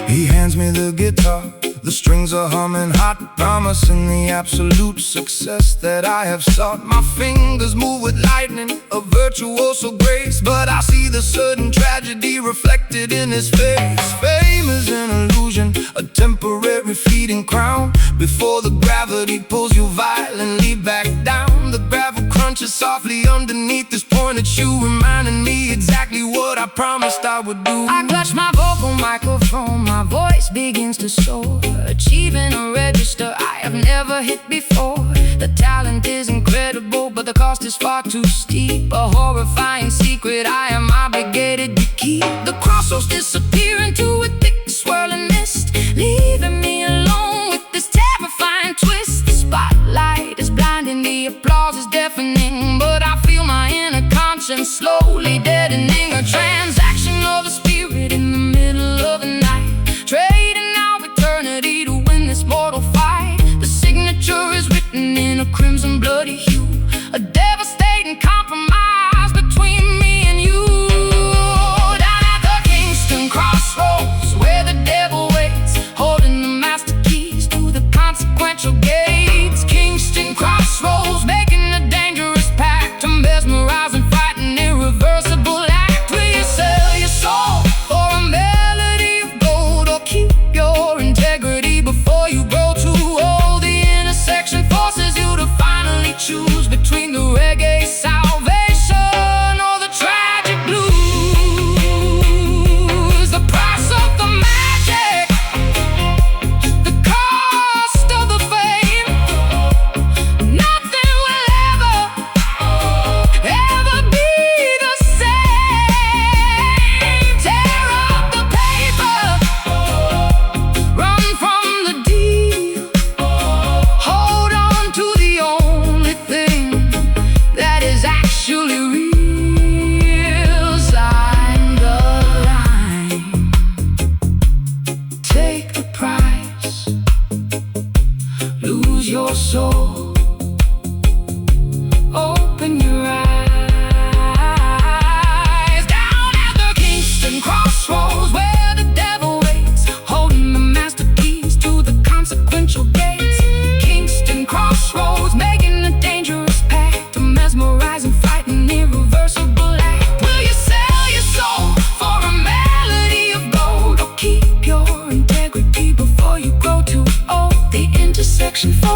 He hands me the guitar, the strings are humming hot, promising the absolute success that I have sought. My fingers move with lightning, a virtuoso grace, but I see the sudden tragedy reflected in his face. Fame is an illusion, a temporary fleeting crown, before the gravity pulls you violently back down. The gravel crunches softly underneath this pointed shoe, reminding me exactly what I promised I would do. I clutch my vocal microphone, my voice begins to soar, achieving a register I have never hit before. The talent is incredible, but the cost is far too steep, a horrifying secret I am obligated to keep. The crossroads disappear into a thick swirling mist, leaving me alone with this terrifying twist. The spotlight is blinding, the applause is deafening, but I feel my inner conscience slowly deadening. A transaction of the spirit in the middle of the night, trading our eternity to win this mortal fight. The signature is written in a crimson bloody hue, a devastating compromise between me and you.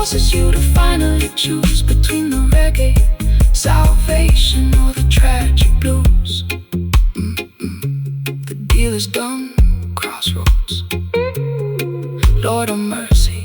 forces you to finally choose between the reggae salvation or the tragic blues. The deal is done, crossroads. Lord of mercy.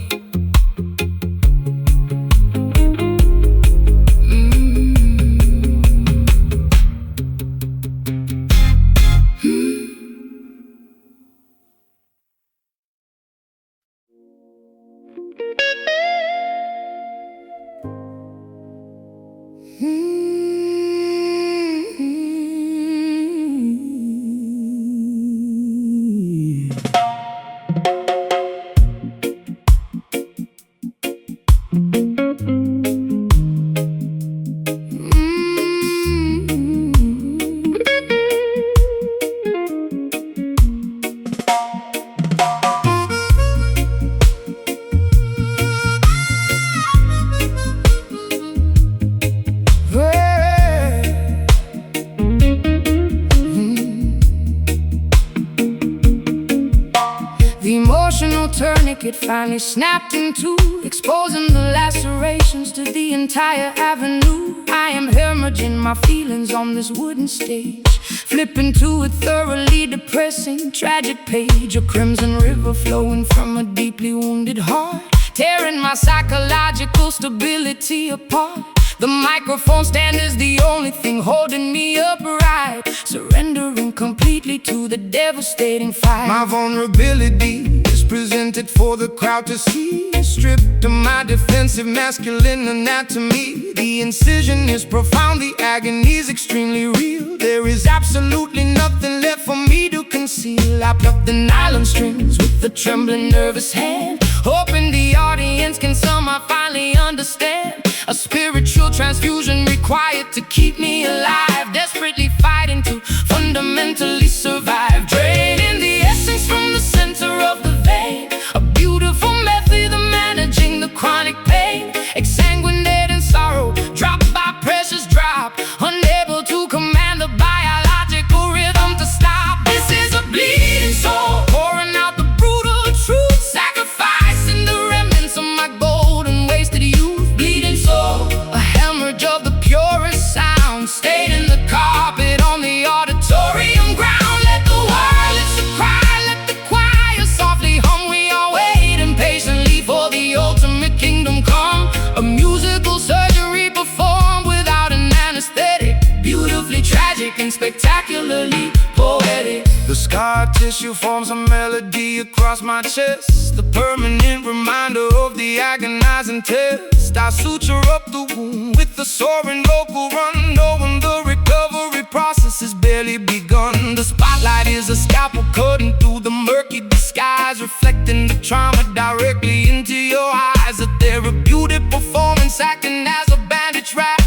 Tourniquet finally snapped in two, exposing the lacerations to the entire avenue. I am hemorrhaging my feelings on this wooden stage, flipping to a thoroughly depressing, tragic page. A crimson river flowing from a deeply wounded heart, tearing my psychological stability apart. The microphone stand is the only thing holding me upright, surrendering completely to the devastating fight. My vulnerability is presented for the crowd to see, stripped of my defensive masculine anatomy. The incision is profound, the agony is extremely real. There is absolutely nothing left for me to conceal. I pluck the nylon strings with a trembling, nervous hand, hoping the audience can somehow finally understand. A spiritual transfusion required to keep me alive, desperately fighting to fundamentally survive. Draining the essence from the center of the vein, a beautiful method of managing the chronic pain. Exsanguinate in sorrow, drop by precious drop, unable to command the biological rhythm to stop. This is a bleeding soul, pouring out the brutal truth, sacrificing the remnants of my golden wasted youth. Bleeding soul, a hemorrhage of the purest sound, stayed in the carpet on the auditorium ground. Let the wireless cry, let the choir softly hum. We all wait impatiently for the ultimate kingdom come. A musical surgery performed without an anesthetic, beautifully tragic and spectacularly poetic. The scar tissue forms a melody across my chest, the permanent reminder of the agonizing test. I suture up the wound with the soaring vocal run, knowing the recovery process has barely begun. The spotlight is a scalpel cutting through the murky disguise, reflecting the trauma directly into your eyes. A therapeutic performance acting as a bandage wrap,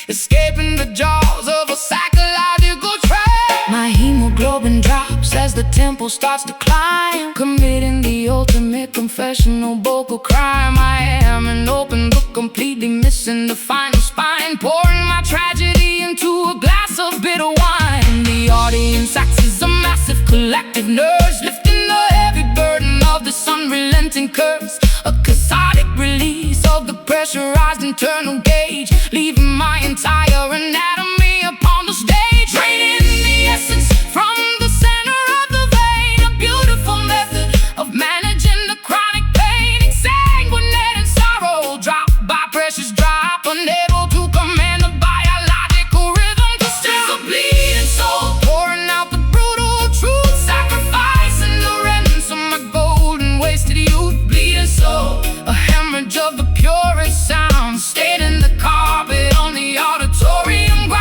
escaping the jaws of a psychological trap. My hemoglobin drops as the tempo starts to climb, committing the ultimate confessional vocal crime. I am an open book, completely missing the final spine, pouring my tragedy into a glass of bitter wine. The audience acts as a massive collective nurse, lifting the heavy burden of this unrelenting curse. A cathartic release of the pressurized internal gauge, leaving my entire anatomy upon the stage. Draining the essence from the center of the vein, a beautiful method of managing the chronic pain. Exsanguinate in sorrow, drop by precious drop, unable to command the biological rhythm to stop. A bleeding soul, pouring out the brutal truth, sacrificing the remnants of my golden wasted youth. Bleeding soul, a hemorrhage of the purest sound, stayed in the carpet on the auditorium ground.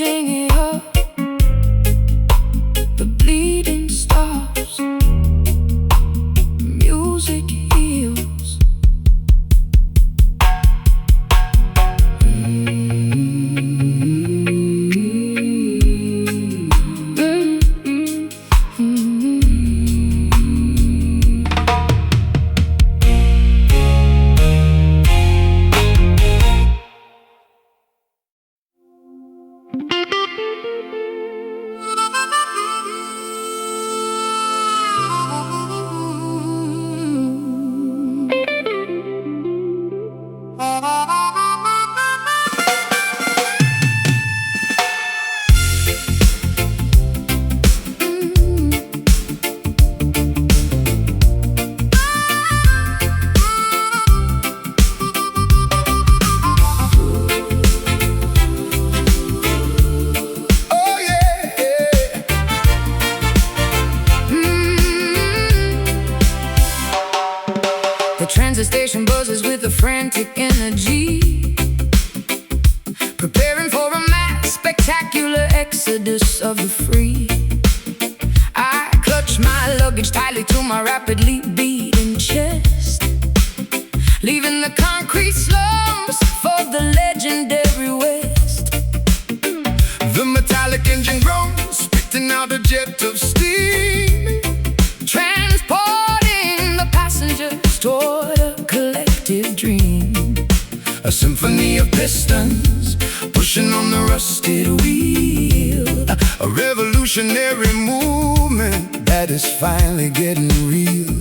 switching it up. The bleeding stops. Music heals. The transit station buzzes with a frantic energy, preparing for a mass spectacular exodus of the free. I clutch my luggage tightly to my rapidly beating chest, leaving the concrete slums for the legendary West. The metallic engine groans, spitting out a jet of steam, transporting the passengers toward a collective dream. a symphony of pistons pushing on the rusted wheel, a revolutionary movement that is finally getting real.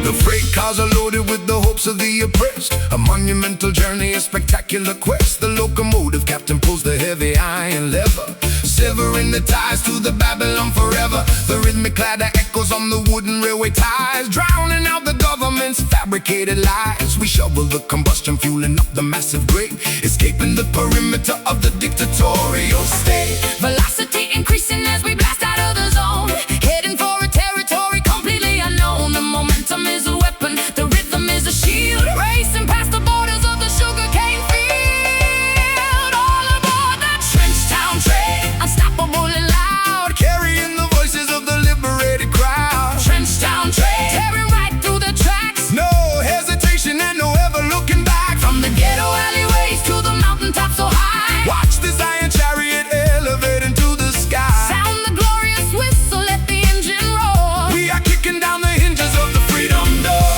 The freight cars are loaded with the hopes of the oppressed, a monumental journey, a spectacular quest. The locomotive captain pulls the heavy iron lever, severing the ties to the Babylon forever. The rhythmic clatter echoes on the wooden railway ties, drowning out the government's fabricated lies. We shovel the combustion, fueling up the massive grate, escaping the perimeter of the dictatorial state. Velocity increasing as we blast out of the zone, heading for a territory completely unknown. The momentum is a weapon, the rhythm is a shield, racing past the borders of the sugarcane field. All aboard that trench town train, unstoppable and loud, Carrying the voices of the liberated crowd. trench town train, tearing right through the tracks. No hesitation and no ever looking back. From the ghetto alleyways to the mountaintops so high, Watch this iron chariot elevate into the sky. sound the glorious whistle, let the engine roar. We are kicking down the hinges of the freedom door.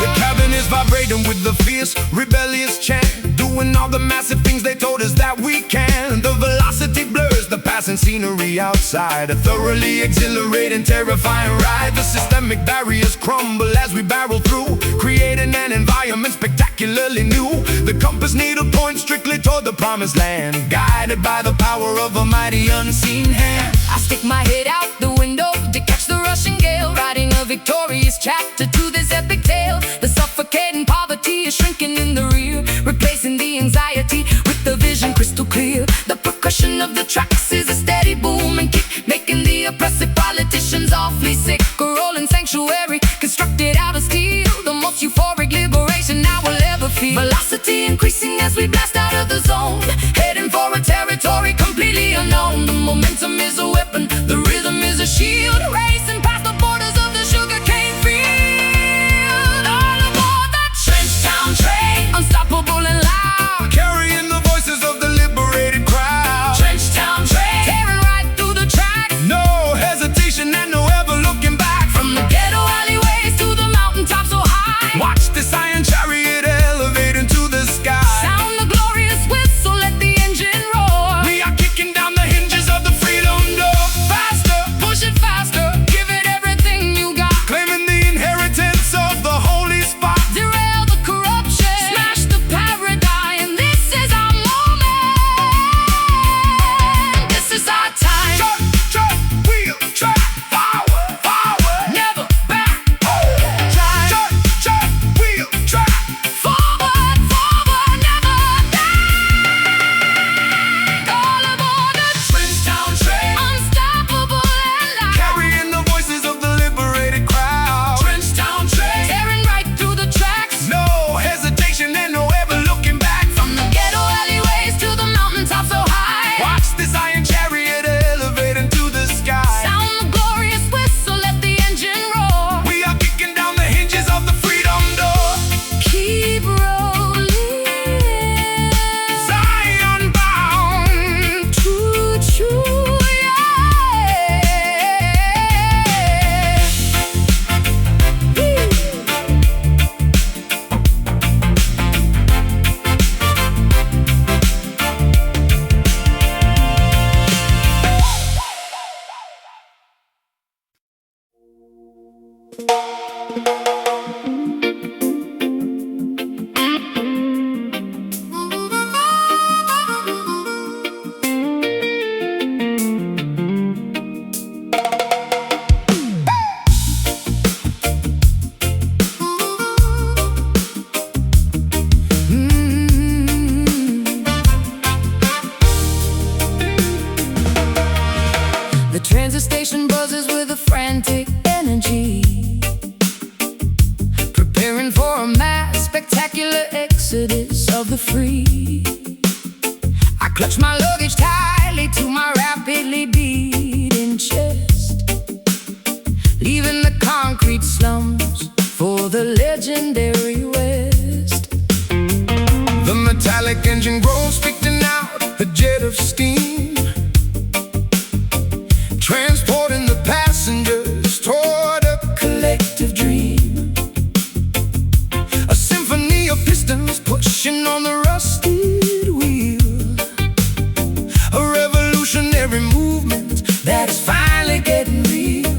The cabin is vibrating with the fierce, rebellious chant, doing all the massive things they told us that we can. The velocity blurs the passing scenery outside, a thoroughly exhilarating, terrifying ride. The systemic barriers crumble as we barrel through, creating an environment spectacularly new. The compass needle points strictly toward the promised land, guided by the power of a mighty unseen hand. I stick my head out the window to catch the rushing gale, writing a victorious chapter to this epic tale. The suffocating poverty is shrinking in the rear, replacing the anxiety with the vision crystal clear. The percussion of the tracks is a steady boom and kick, making the oppressive politicians awfully sick. A rolling sanctuary constructed out of steel, the most euphoric liberation I will ever feel. Velocity increasing as we blast out of the zone, heading for a territory completely unknown. The momentum is a weapon, the rhythm is a shield, racing past the borders of the sugarcane field. All aboard that trench town train, unstoppable and loud, Carrying the voices of the liberated crowd. trench town train, tearing right through the tracks. No hesitation and no ever looking back. From the ghetto alleyways to the mountaintops so high, Watch this iron chariot elevate into the sky. sound the glorious whistle. The transit station buzzes with a frantic energy, preparing for a mass spectacular exodus of the free. I clutch my luggage tightly to my rapidly beating chest, leaving the concrete slums for the legendary West. The metallic engine groans, spitting out a jet of steam, transporting the passengers toward a collective dream. A symphony of pistons pushing on the rusted wheel, a revolutionary movement that is finally getting real.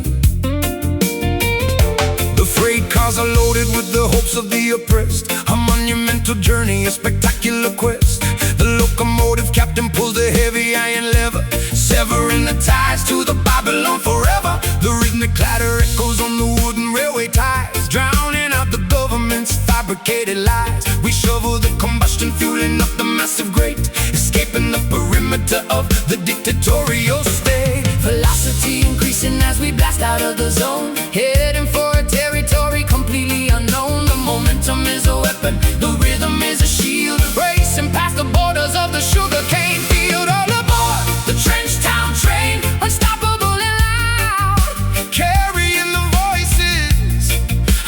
The freight cars are loaded with the hopes of the oppressed, a monumental journey, a spectacular quest. The locomotive captain pulls the heavy iron lever, severing the ties to the Babylon forever. The rhythmic clatter echoes on the wooden railway ties, drowning out the government's fabricated lies. We shovel the combustion, fueling up the massive grate, escaping the perimeter of the dictatorial state. Velocity increasing as we blast out of the zone, heading for a territory completely unknown. The momentum is a weapon, the rhythm is a shield, racing past the borders of the sugarcane field. All aboard the trench town train, unstoppable and loud, carrying the voices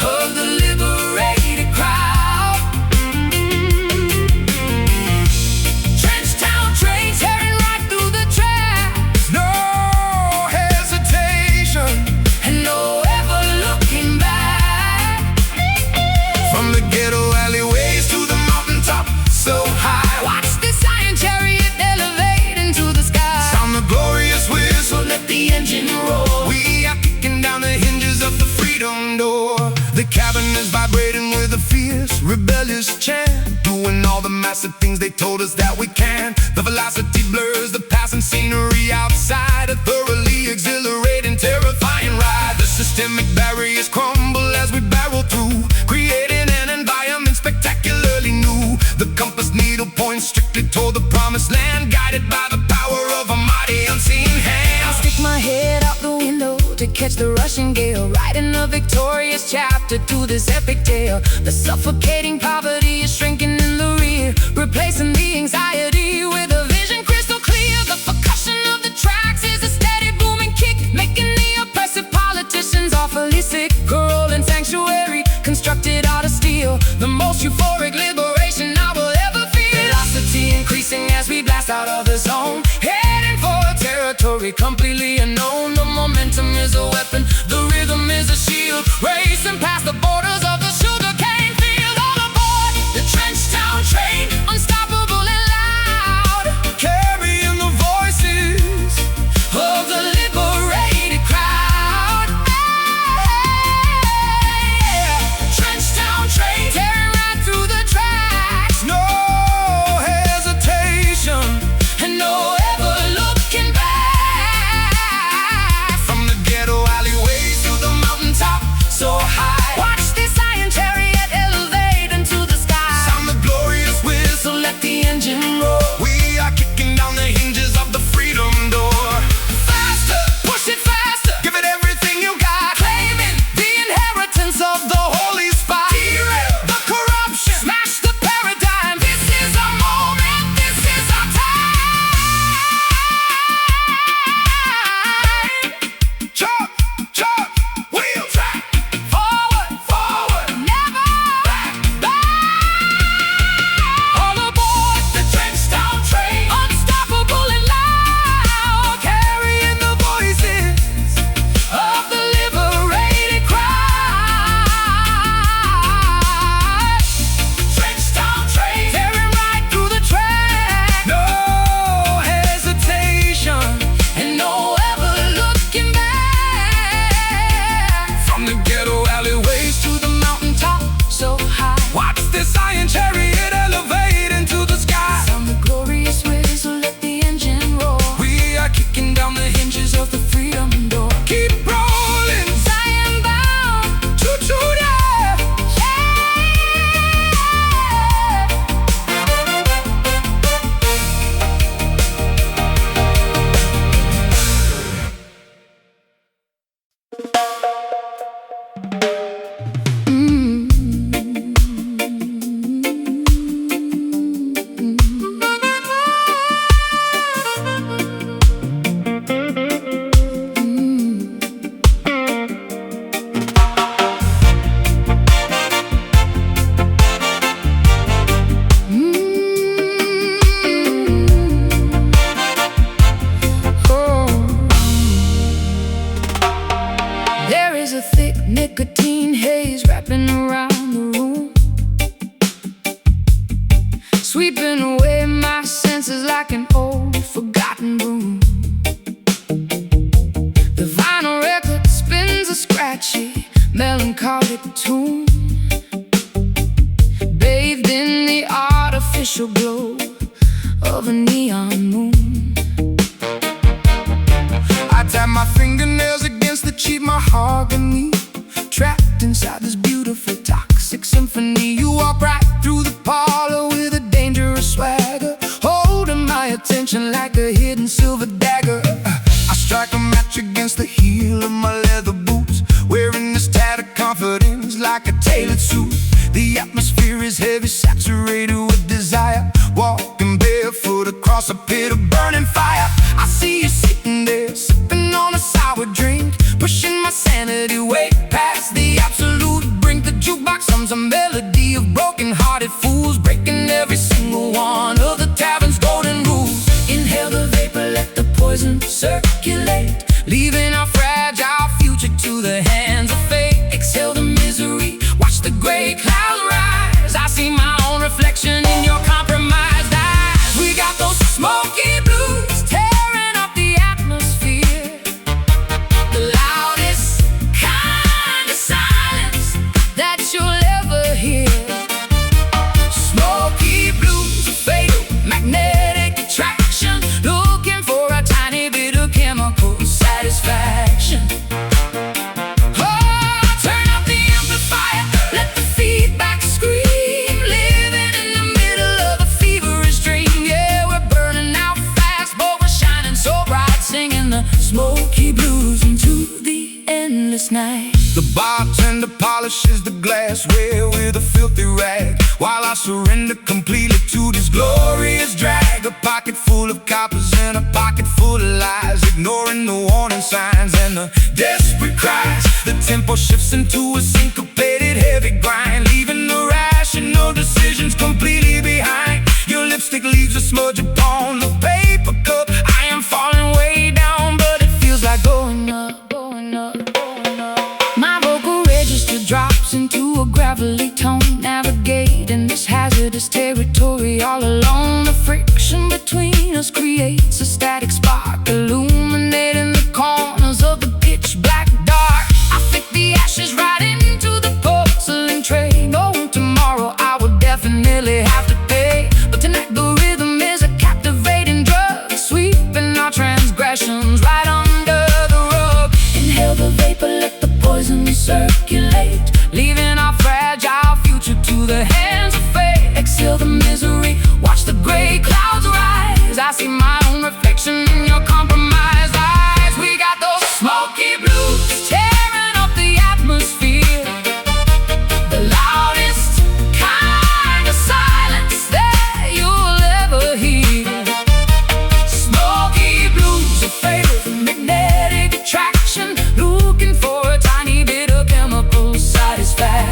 of the liberated crowd. Trench town train tearing right through the tracks, no hesitation and no ever looking back. From the ghetto alleyways to the mountaintop so high, watch this iron chariot elevate into the sky. Sound the glorious whistle, let the engine roar. We are kicking down the hinges of the freedom door. The cabin is vibrating with a fierce, rebellious chant, doing all the massive things they told us that we can. The velocity blurs the passing scenery outside, a thoroughly exhilarating, terrifying ride. The systemic barriers crumble as we barrel through, creating an environment spectacularly new. The compass needle points strictly toward the promised land, guided by the power of a mighty unseen hand. I'll stick my head out the window to catch the rushing gale, writing a victorious chapter to this epic tale. The suffocating poverty is shrinking in the rear, replacing the anxiety with a vision crystal clear. The percussion of the tracks is a steady booming kick, making the oppressive politicians awfully sick. A rolling sanctuary constructed out of steel, the most euphoric liberation I will ever feel. Velocity increasing as we blast out of the zone, heading for a territory completely unknown. The momentum is a weapon, the rhythm is a shield, racing past the borders of the sugarcane field. All aboard the trench town train, unstoppable and loud, Carrying the voices of the liberated crowd. Trench town train tearing right through the tracks, no hesitation and no ever looking back. from the ghetto alleyway thick nicotine haze wrapping around the room, sweeping away my senses like an old forgotten broom. The vinyl record spins a scratchy, melancholic tune, bathed in the artificial glow of a neon moon. I tap my fingernails against the cheap mahogany, trapped inside this beautiful toxic symphony. You walk right through the parlor with a dangerous swagger, holding my attention like a hidden silver dagger. I strike a match against the heel of my leather boots, wearing this tattered confidence like a tailored suit. The atmosphere is heavy, saturated with desire, walking barefoot across a pit of burning fire. I see you sitting there, sipping on a sour drink, pushing my sanity way past the absolute brink. The jukebox hums a melody of broken-hearted fools, breaking every single one of the tavern's golden rules. Inhale the vapor, let the poison circulate, leaving our fragile future to the hands of fate. Exhale the misery, watch the gray clouds rise. I see my own reflection in your compromised eyes. We got those smoky blues tearing up the atmosphere, the loudest kind of silence that you'll ever hear. Smoky blues, a fatal magnetic attraction, looking for a tiny bit of chemical satisfaction. Smoky blues into the endless night. The bartender polishes the glassware with a filthy rag, while I surrender completely to this glorious drag. A pocket full of coppers and a pocket full of lies, ignoring the warning signs and the desperate cries. The tempo shifts into a syncopated heavy grind, leaving the rational decisions completely behind. Your lipstick leaves a smudge upon the paper cup. I am falling way down, but it feels like going up, going up, going up. My vocal register drops into a gravelly tone, navigating this hazardous territory all alone. The friction between us creates a static spark, illuminating the corners of the pitch black dark. I fit the ashes right into the porcelain tray, knowing tomorrow I will definitely have to pay. But tonight the rhythm is a captivating drug, sweeping our transgressions right under the rug. Inhale the vapor, let the poison circulate, leaving our fragile future to the hands of fate. Exhale the misery, watch the gray clouds rise. I see my own reflection in your compromised eyes. We got those smoky blues tearing up the atmosphere, the loudest kind of silence that you'll ever hear. Smoky blues, a fatal magnetic attraction, looking for a tiny bit of chemical satisfaction.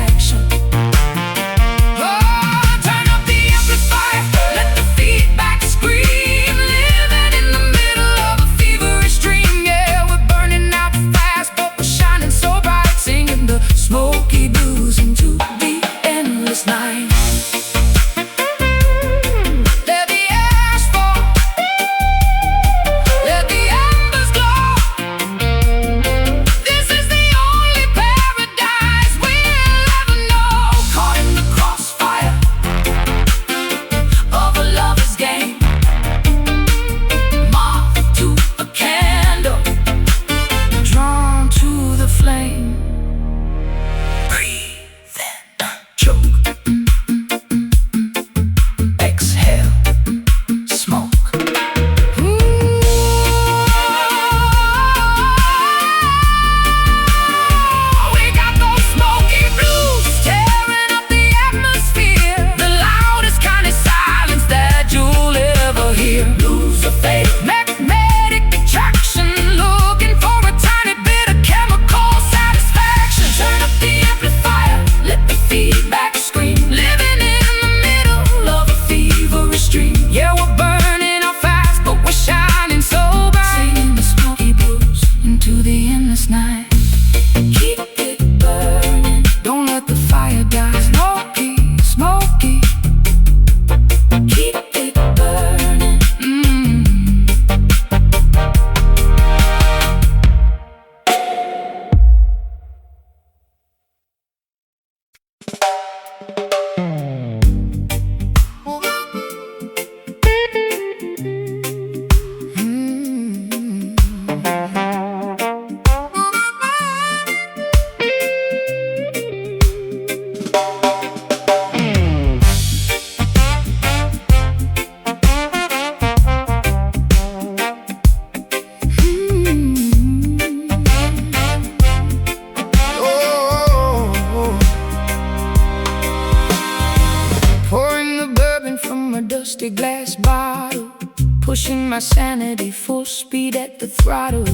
pushing my sanity full speed at the throttle.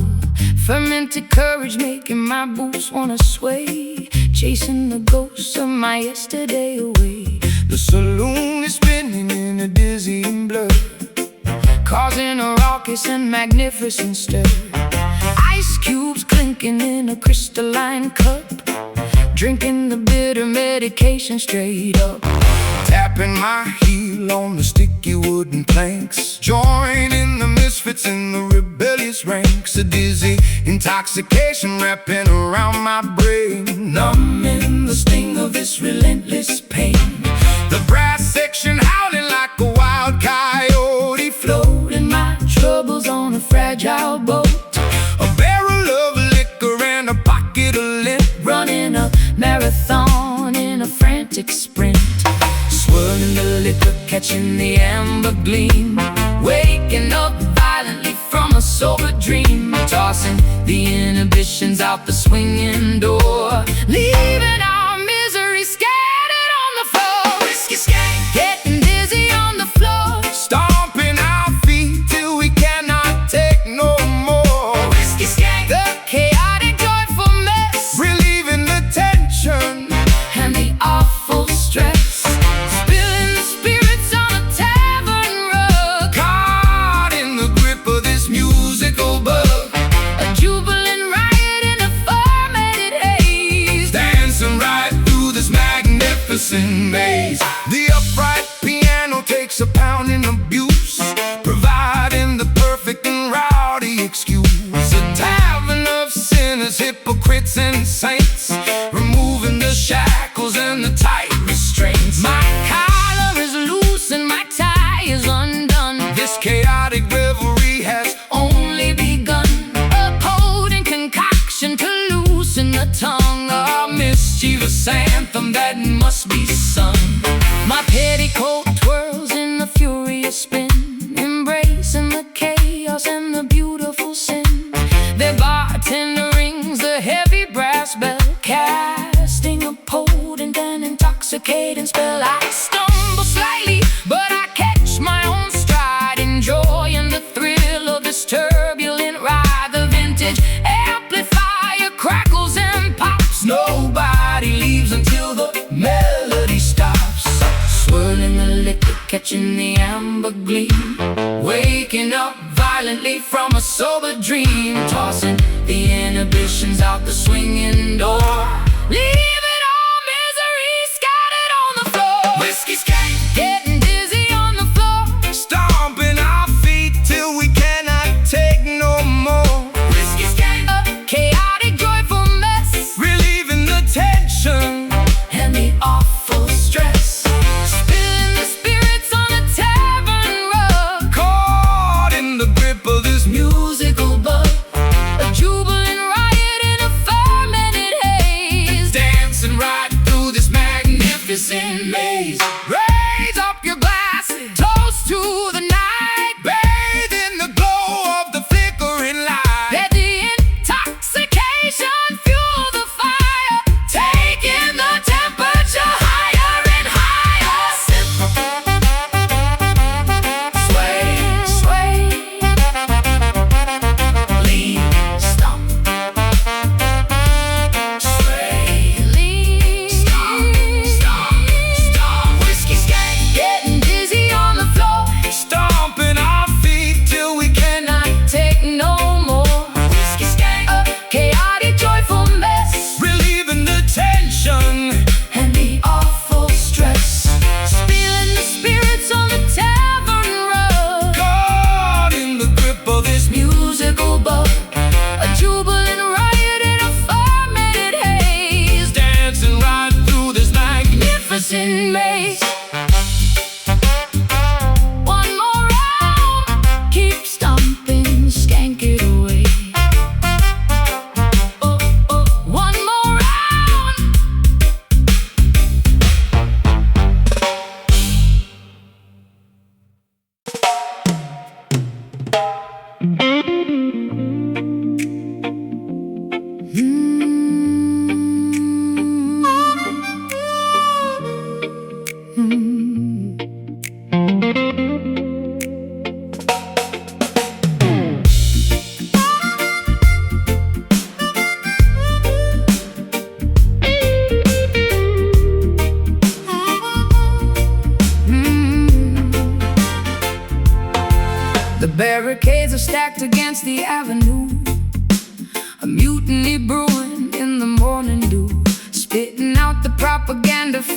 Fermented courage making my boots wanna sway, chasing the ghosts of my yesterday away. The saloon is spinning in a dizzying blur, causing a raucous and magnificent stir. Ice cubes clinking in a crystalline cup, drinking the bitter medication straight up. tapping my heel on the sticky wooden planks, joining the misfits in the rebellious ranks. A dizzy intoxication wrapping around my brain, numbing the sting of this relentless pain. The brass section howling like a wild coyote, floating my troubles on a fragile boat. a barrel of liquor and a pocket of lint, Running a marathon in a frantic sprint. swirling the liquor, Catching the amber gleam, waking up violently from a sober dream. Tossing the inhibitions out the swinging door, leaving our misery scattered on the floor. whiskey skank, Getting dizzy on the floor, stomping our feet till we cannot take no more. whiskey skank, the chaotic joyful mess, Relieving the tension, and the awful stress. Spilling the spirits on a tavern rug, caught in the grip of this musical bug, a jubilant riot in a fermented haze. dancing right through this magnificent maze. The upright piano takes a pounding abuse, providing the perfect and rowdy excuse. A tavern of sinners, hypocrites and saints, removing the shackles and the tight restraints. My collar is loose and my tie is undone. This chaotic revelry has Only begun. A potent concoction to loosen the tongue, a mischievous anthem that must be sung. My petticoat twirls in the furious spin, embracing the chaos and the beautiful sin. The bartender rings the heavy brass bell, casting a potent and intoxicating spell. I stumble slightly, but I catch my own stride, enjoying the thrill of this turbulent ride. The vintage amplifier crackles and pops. Nobody leaves until the melody stops. Swirling the liquor, catching the amber gleam, waking up violently from a sober dream. Tossing the inhibitions out the swinging door, leaving all misery scattered on the floor. whiskey skank, Getting dizzy on the floor, stomping our feet till we cannot take no more. whiskey skank, a chaotic joyful mess, Relieving the tension, and the awful stress. Spilling the spirits on a tavern rug, caught in the grip of this musical bug, a jubilant riot in a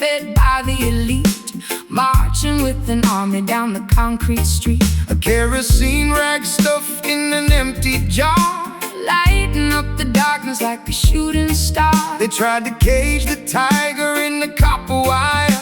fed by the elite, marching with an army down the concrete street. A kerosene rag stuffed in an empty jar, lighting up the darkness like a shooting star. They tried to cage the tiger in the copper wire,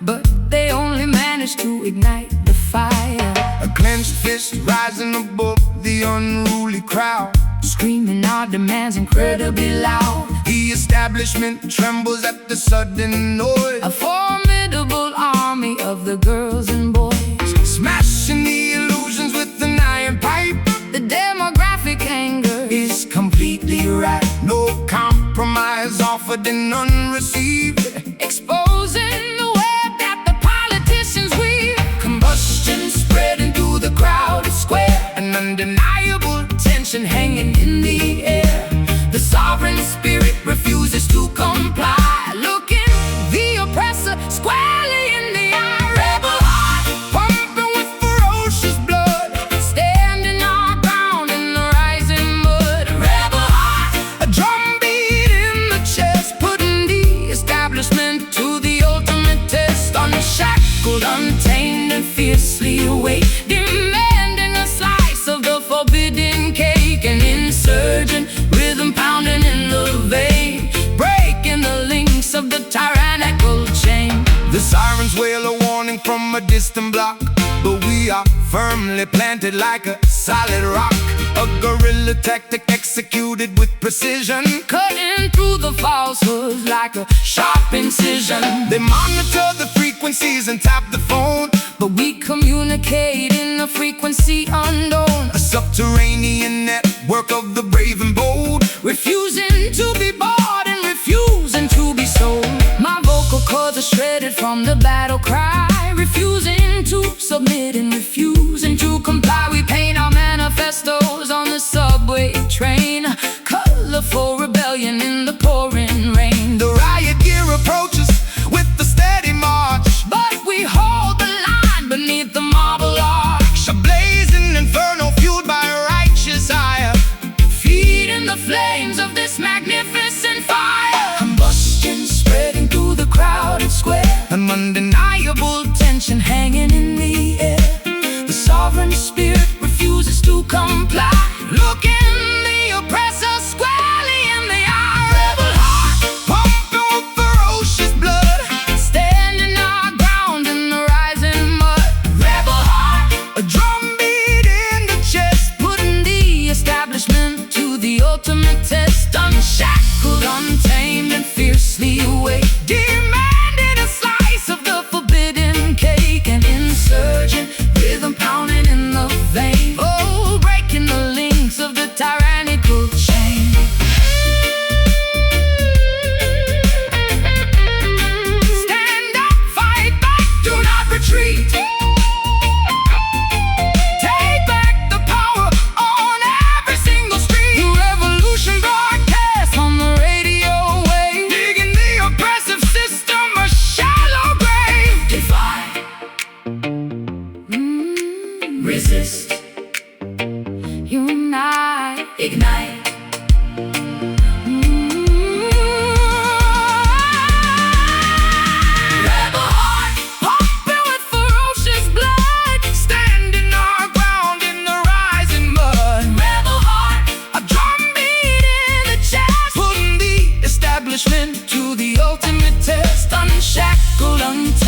but they only managed to ignite the fire. A clenched fist rising above the unruly crowd, screaming our demands incredibly loud. The establishment trembles at the sudden noise. A formidable army of the girls and boys, smashing the illusions with an iron pipe. The demographic anger is completely right. No compromise offered and none received, exposing the web that the politicians weave. Combustion spreading through the crowded square, an undeniable tension hanging in the air. The sovereign spirit refuses to comply, looking the oppressor squarely in the eye. Rebel heart pumping with ferocious blood, standing our ground in the rising mud. Rebel heart, a drumbeat in the chest, putting the establishment to the ultimate test. Unshackled, untamed, and fiercely awake, demanding a slice of the forbidden cake. An insurgent rhythm pounding in the vein, breaking the links of the tyrannical chain. The sirens wail a warning from a distant block, but we are firmly planted like a solid rock. A guerrilla tactic executed with precision, cutting through the falsehoods like a sharp incision. They monitor the frequencies and tap the phone, but we communicate in a frequency unknown. A subterranean network of the brave and bold, refusing to be bought and refusing to be sold. My vocal cords are shredded from the battle cry, refusing to submit and refusing to comply. We paint our manifestos on the subway train, colorful rebellion in the pouring rain. The riot gear approaches with the steady march, but we hold the line beneath the marble arch. A blazing inferno fueled by righteous ire, feeding the flames of this magnificent fire. Combustion spreading through the crowded square, an undeniable tension hanging in the air. The sovereign spirit refuses to comply, looking the oppressor squarely in the eye. Rebel heart pumping with ferocious blood, standing our ground in the rising mud. Rebel heart, a drumbeat in the chest, putting the establishment to the ultimate test. Unshackled, untamed, and fiercely awake, demanding a slice of the forbidden cake. An insurgent rhythm pounding in the vein, oh, breaking the links of the tyrannical chain. Stand up, fight back, do not retreat. Take back the power on every single street. The revolution broadcast on the radio wave, digging the oppressive system a shallow grave. Defy, resist, unite, Ignite. Rebel heart pumping with ferocious blood, standing our ground in the rising mud. Rebel heart, A drumbeat in the chest, putting the establishment to the ultimate test. Unshackled, untamed,